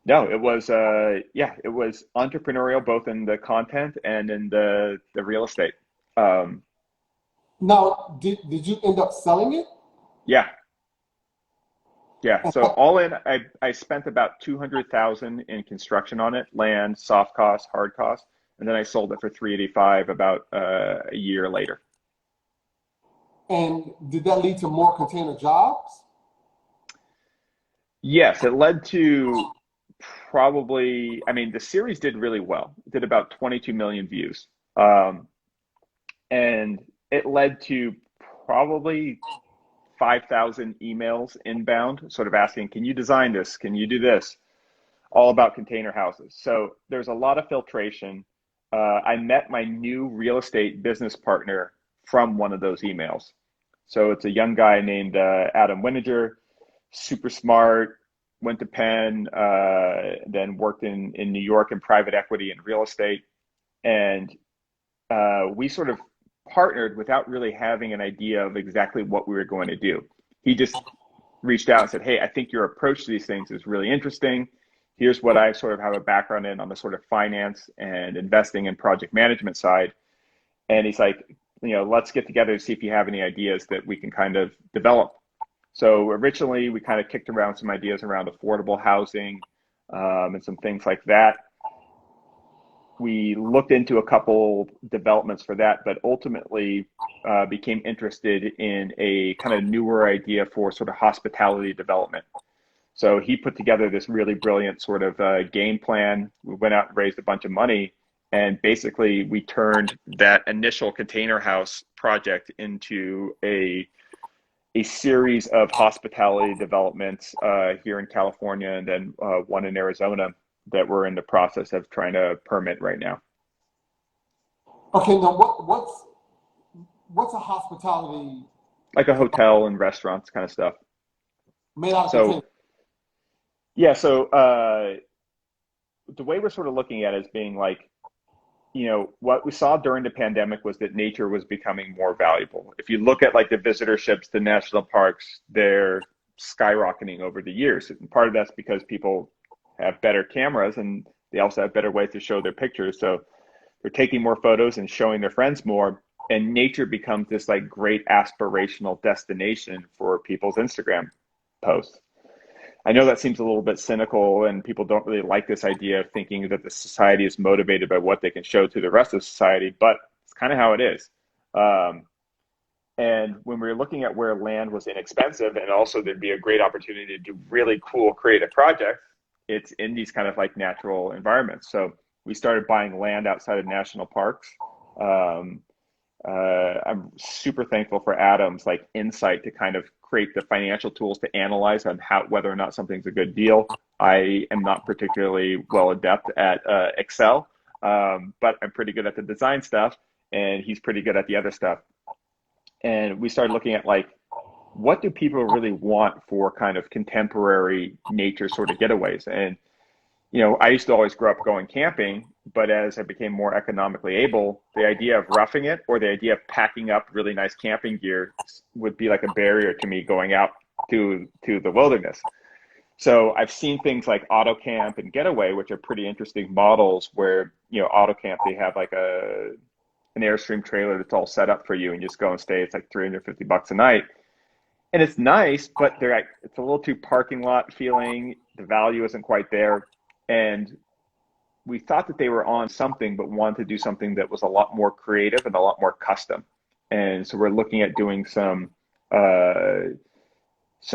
no, it was yeah, it was entrepreneurial both in the content and in the real estate. Now, did you end up selling it? Yeah. Yeah, so all in, I spent about 200,000 in construction on it, land, soft costs, hard costs, and then I sold it for 385 about a year later. And did that lead to more container jobs? Yes, it led to probably, I mean, the series did really well. It did about 22 million views. And it led to probably 5,000 emails inbound, sort of asking, can you design this? Can you do this? All about container houses. So there's a lot of filtration. I met my new real estate business partner from one of those emails. So it's a young guy named Adam Winiger, super smart, went to Penn, then worked in New York in private equity and real estate. And we sort of partnered without really having an idea of exactly what we were going to do. He just reached out and said, hey, I think your approach to these things is really interesting. Here's what I sort of have a background in on the sort of finance and investing and project management side. And he's like, you know, let's get together to see if you have any ideas that we can kind of develop. So originally we kind of kicked around some ideas around affordable housing, and some things like that. We looked into a couple developments for that, but ultimately became interested in a kind of newer idea for sort of hospitality development. So he put together this really brilliant sort of game plan. We went out and raised a bunch of money, and basically we turned that initial container house project into a series of hospitality developments here in California, and then one in Arizona that we're in the process of trying to permit right now. Okay, now what's a hospitality? Like a hotel and restaurants kind of stuff. Made out of So container. yeah, so the way we're sort of looking at it as being like, what we saw during the pandemic was that nature was becoming more valuable. If you look at like the visitorships to national parks, they're skyrocketing over the years. And part of that's because people have better cameras and they also have better ways to show their pictures. So they're taking more photos and showing their friends more. And nature becomes this like great aspirational destination for people's Instagram posts. I know that seems a little bit cynical and people don't really like this idea of thinking that the society is motivated by what they can show to the rest of society, but it's kind of how it is. Um, and when we were looking at where land was inexpensive and also there'd be a great opportunity to do really cool creative projects, it's in these kind of like natural environments. So we started buying land outside of national parks. Um, I'm super thankful for Adam's like insight to kind of create the financial tools to analyze on how whether or not something's a good deal. I am not particularly well adept at Excel, but I'm pretty good at the design stuff, and he's pretty good at the other stuff. And we started looking at like what do people really want for kind of contemporary nature sort of getaways. And I used to always grow up going camping, but as I became more economically able, the idea of roughing it or the idea of packing up really nice camping gear would be like a barrier to me going out to the wilderness. So I've seen things like AutoCamp and Getaway, which are pretty interesting models where, AutoCamp, they have like an Airstream trailer that's all set up for you and you just go and stay. It's like $350 a night. And it's nice, but it's a little too parking lot feeling. The value isn't quite there. And we thought that they were on something, but wanted to do something that was a lot more creative and a lot more custom. And so we're looking at doing some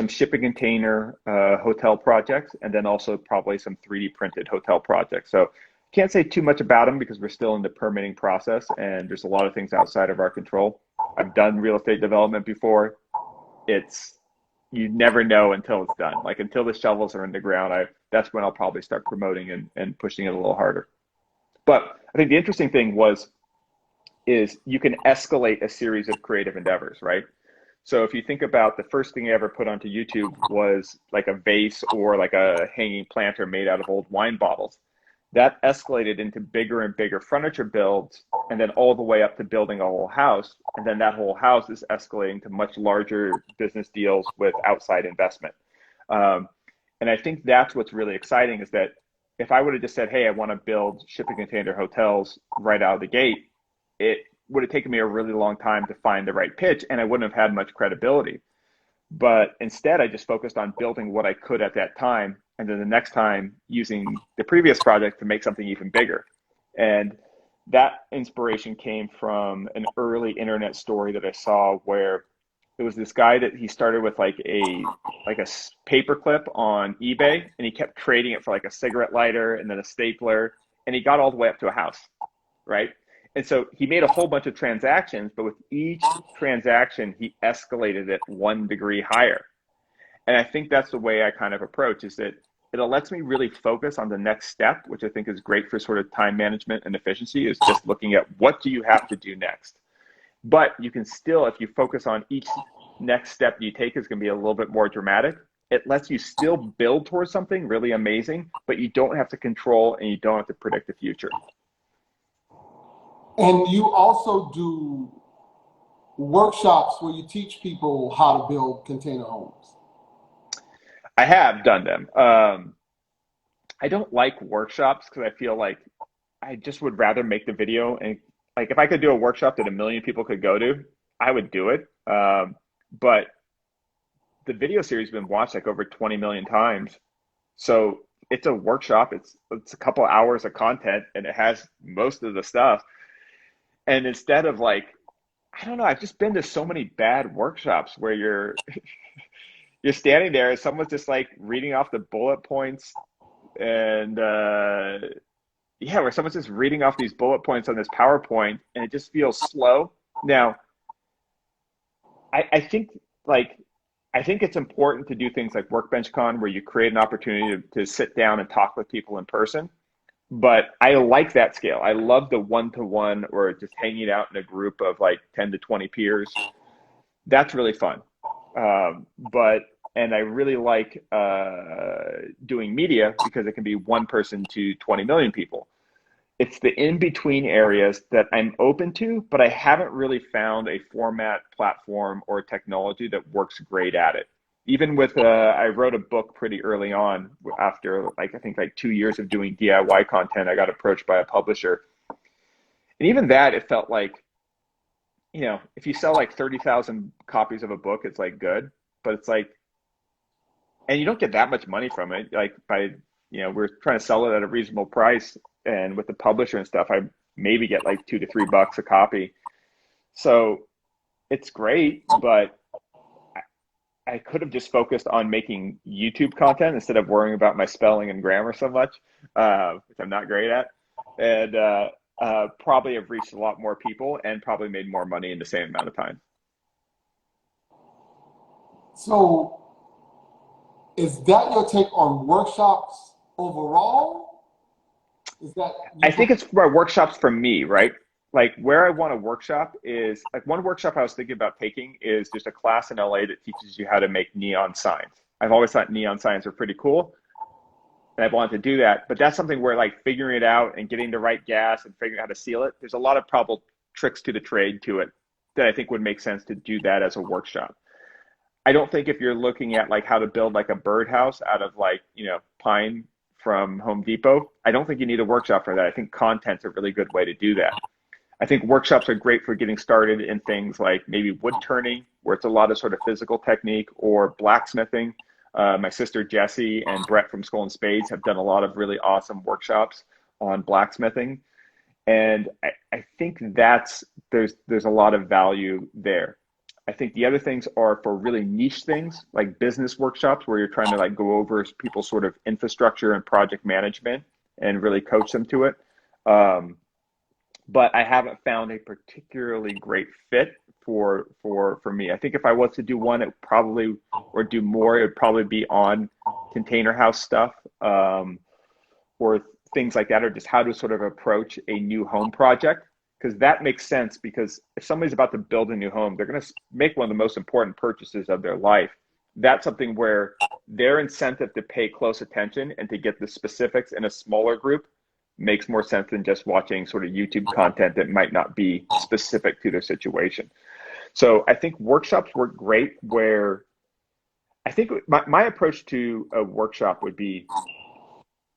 shipping container hotel projects, and then also probably some 3D printed hotel projects. So can't say too much about them because we're still in the permitting process, and there's a lot of things outside of our control. I've done real estate development before. You never know until it's done. Like until the shovels are in the ground, that's when I'll probably start promoting and pushing it a little harder. But I think the interesting thing is you can escalate a series of creative endeavors, right? So if you think about the first thing I ever put onto YouTube was like a vase or like a hanging planter made out of old wine bottles. That escalated into bigger and bigger furniture builds, and then all the way up to building a whole house. And then that whole house is escalating to much larger business deals with outside investment. And I think that's what's really exciting is that if I would have just said, hey, I want to build shipping container hotels right out of the gate, it would have taken me a really long time to find the right pitch, and I wouldn't have had much credibility. But instead, I just focused on building what I could at that time. And then the next time using the previous project to make something even bigger. And that inspiration came from an early internet story that I saw where it was this guy that he started with like a paper clip on eBay, and he kept trading it for like a cigarette lighter and then a stapler, and he got all the way up to a house, right? And so he made a whole bunch of transactions, but with each transaction, he escalated it 1 degree higher. And I think that's the way I kind of approach is that it lets me really focus on the next step, which I think is great for sort of time management and efficiency, is just looking at what do you have to do next. But you can still, if you focus on each next step you take is going to be a little bit more dramatic, it lets you still build towards something really amazing, but you don't have to control and you don't have to predict the future. And you also do workshops where you teach people how to build container homes. I have done them. I don't like workshops because I feel like I just would rather make the video. And like if I could do a workshop that 1 million people could go to, I would do it. But the video series has been watched like over 20 million times. So it's a workshop. It's a couple hours of content and it has most of the stuff. And instead of like, I don't know, I've just been to so many bad workshops where you're standing there and someone's just like reading off the bullet points and where someone's just reading off these bullet points on this PowerPoint and it just feels slow. Now, I think it's important to do things like WorkbenchCon where you create an opportunity to sit down and talk with people in person. But I like that scale. I love the one-to-one or just hanging out in a group of like 10 to 20 peers. That's really fun. And I really like doing media because it can be one person to 20 million people. it's the in-between areas that I'm open to, but I haven't really found a format, platform, or technology that works great at it. Even with, I wrote a book pretty early on after like, I think like 2 years of doing DIY content, I got approached by a publisher. And even that, it felt like, if you sell like 30,000 copies of a book, it's like good, but it's like, and you don't get that much money from it. Like we're trying to sell it at a reasonable price, and with the publisher and stuff, I maybe get like $2 to $3 a copy. So it's great, but I could have just focused on making YouTube content instead of worrying about my spelling and grammar so much, which I'm not great at, and probably have reached a lot more people and probably made more money in the same amount of time. So is that your take on workshops overall? Is that I think it's for workshops for me, right? Like where I want to workshop is like one workshop I was thinking about taking is just a class in LA that teaches you how to make neon signs. I've always thought neon signs are pretty cool, and I've wanted to do that. But that's something where like figuring it out and getting the right gas and figuring out how to seal it, there's a lot of probably tricks to the trade to it that I think would make sense to do that as a workshop. I don't think if you're looking at like how to build like a birdhouse out of like, pine from Home Depot, I don't think you need a workshop for that. I think content's a really good way to do that. I think workshops are great for getting started in things like maybe wood turning, where it's a lot of sort of physical technique, or blacksmithing. My sister Jessie and Brett from Skull and Spades have done a lot of really awesome workshops on blacksmithing. And I think there's a lot of value there. I think the other things are for really niche things like business workshops where you're trying to like go over people's sort of infrastructure and project management and really coach them to it. But I haven't found a particularly great fit for me. I think if I was to do one, it probably, or do more, it would probably be on container house stuff, or things like that, or just how to sort of approach a new home project. Because that makes sense, because if somebody's about to build a new home, they're going to make one of the most important purchases of their life. That's something where their incentive to pay close attention and to get the specifics in a smaller group makes more sense than just watching sort of YouTube content that might not be specific to their situation. So I think workshops work great where I think my approach to a workshop would be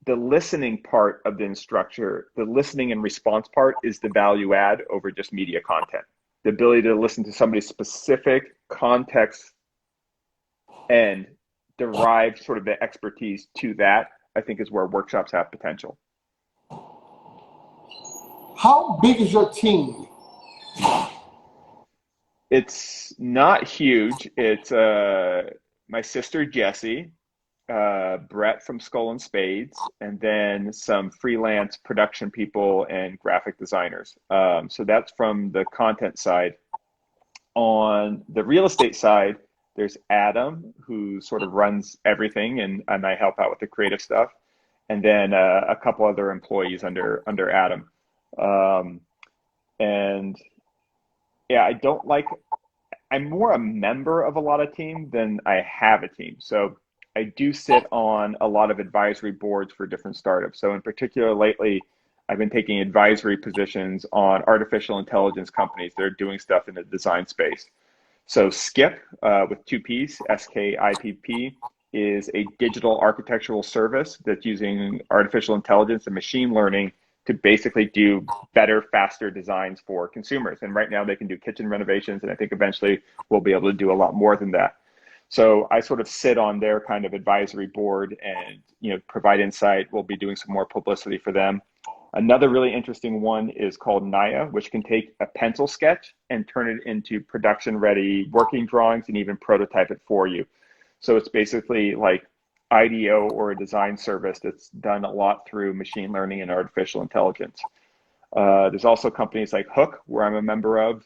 the listening part of the instructor, the listening and response part is the value add over just media content. The ability to listen to somebody's specific context and derive sort of the expertise to that, I think is where workshops have potential. How big is your team? It's not huge. It's my sister Jessie, Brett from Skull and Spades, and then some freelance production people and graphic designers. So that's from the content side. On the real estate side, there's Adam, who sort of runs everything, and I help out with the creative stuff. And then a couple other employees under Adam. And yeah, I'm more a member of a lot of teams than I have a team. So I do sit on a lot of advisory boards for different startups. So in particular, lately, I've been taking advisory positions on artificial intelligence companies that are doing stuff in the design space. So Skip, with two P's, SKIPP, is a digital architectural service that's using artificial intelligence and machine learning to basically do better, faster designs for consumers. And right now they can do kitchen renovations, and I think eventually we'll be able to do a lot more than that. So I sort of sit on their kind of advisory board and provide insight. We'll be doing some more publicity for them. Another really interesting one is called Naya, which can take a pencil sketch and turn it into production-ready working drawings and even prototype it for you. So it's basically like IDEO or a design service that's done a lot through machine learning and artificial intelligence. There's also companies like Hook, where I'm a member of,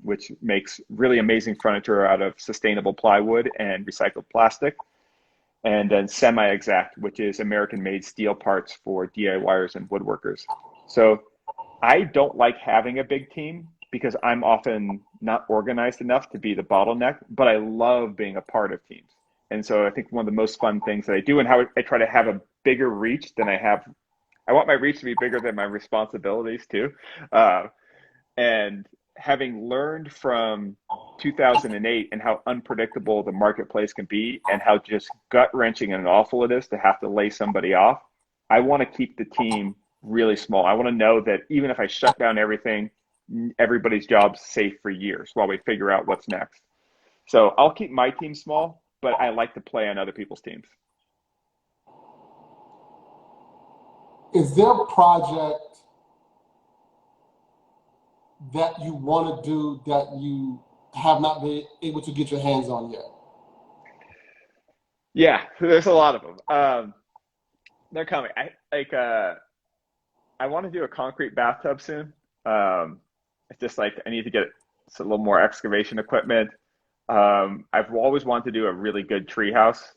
which makes really amazing furniture out of sustainable plywood and recycled plastic. And then Semi-Exact, which is American-made steel parts for DIYers and woodworkers. So I don't like having a big team because I'm often not organized enough to be the bottleneck, but I love being a part of teams. And so I think one of the most fun things that I do, and how I try to have a bigger reach than I have I want my reach to be bigger than my responsibilities too. Uh, and having learned from 2008 and how unpredictable the marketplace can be and how just gut wrenching and awful it is to have to lay somebody off, I want to keep the team really small. I want to know that even if I shut down everything, everybody's job's safe for years while we figure out what's next. So I'll keep my team small, but I like to play on other people's teams. Is there a project that you want to do that you have not been able to get your hands on yet? Yeah, there's a lot of them. They're coming. I want to do a concrete bathtub soon. It's just like I need to get a little more excavation equipment. I've always wanted to do a really good tree house.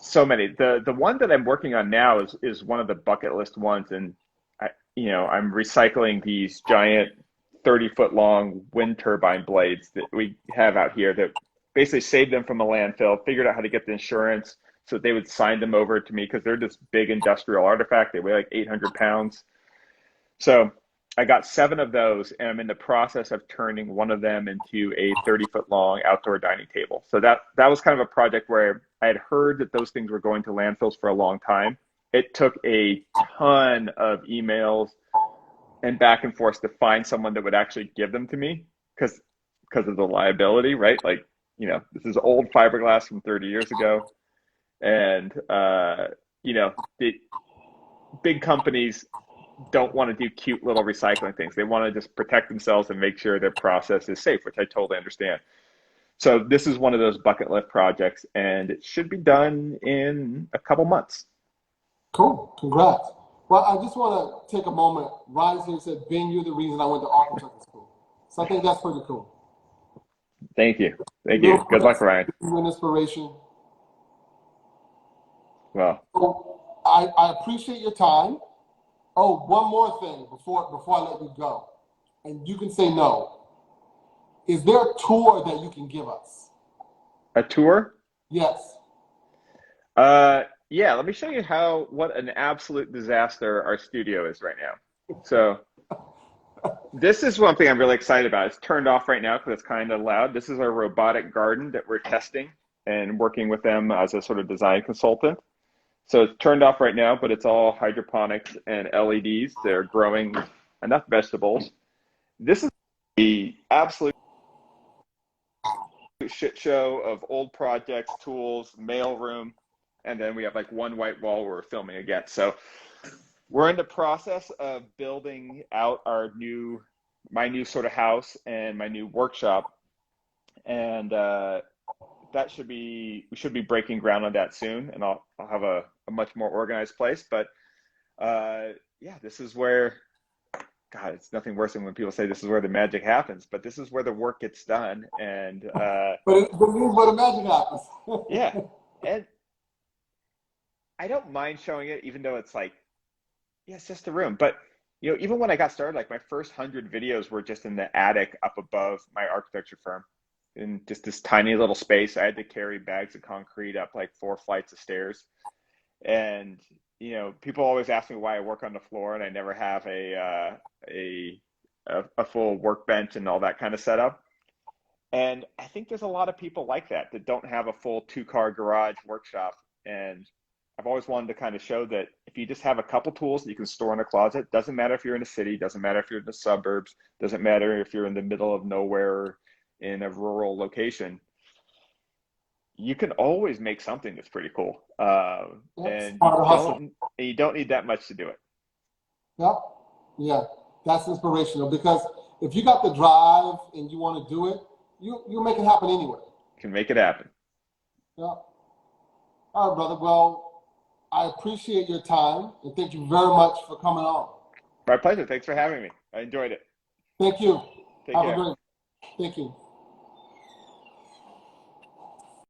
So many. The one that I'm working on now is one of the bucket list ones, and I'm recycling these giant 30-foot long wind turbine blades that we have out here that basically saved them from a landfill, figured out how to get the insurance so that they would sign them over to me because they're this big industrial artifact. They weigh like 800 pounds. So I got 7 of those, and I'm in the process of turning one of them into a 30-foot long outdoor dining table. So that was kind of a project where I had heard that those things were going to landfills for a long time. It took a ton of emails and back and forth to find someone that would actually give them to me because of the liability, right? Like, this is old fiberglass from 30 years ago. And, the big companies don't want to do cute little recycling things. They want to just protect themselves and make sure their process is safe, which I totally understand. So this is one of those bucket list projects, and it should be done in a couple months. Cool. Congrats. Well, I just want to take a moment. Ryan here said, Ben, you're the reason I went to architecture school. So I think that's pretty cool. Thank you. Thank you. Good luck, Ryan. You're an inspiration. Well, so I appreciate your time. Oh, one more thing before I let you go, and you can say no. Is there a tour that you can give us? A tour? Yes. Yeah, let me show you what an absolute disaster our studio is right now. So this is one thing I'm really excited about. It's turned off right now because it's kind of loud. This is our robotic garden that we're testing and working with them as a sort of design consultant. So it's turned off right now, but it's all hydroponics and LEDs. They're growing enough vegetables. This is the absolute shit show of old projects, tools, mail room, and then we have like one white wall where we're filming again. So we're in the process of building out my new sort of house and my new workshop, and we should be breaking ground on that soon, and I'll have a much more organized place. But yeah, this is where, God, it's nothing worse than when people say this is where the magic happens, but this is where the work gets done. And but this is where the magic happens. Yeah, and I don't mind showing it, even though it's like, yeah, it's just a room. But even when I got started, like my first 100 videos were just in the attic up above my architecture firm, in just this tiny little space. I had to carry bags of concrete up like 4 flights of stairs. And, people always ask me why I work on the floor and I never have a full workbench and all that kind of setup. And I think there's a lot of people like that don't have a full 2-car garage workshop. And I've always wanted to kind of show that if you just have a couple tools that you can store in a closet, doesn't matter if you're in a city, doesn't matter if you're in the suburbs, doesn't matter if you're in the middle of nowhere in a rural location, you can always make something that's pretty cool. And you don't need that much to do it. Yep. Yeah, that's inspirational, because if you got the drive and you want to do it, you'll make it happen anyway. You can make it happen. Yeah. All right, brother. Well, I appreciate your time, and thank you very much for coming on. My pleasure. Thanks for having me. I enjoyed it. Thank you. Take care. Thank you.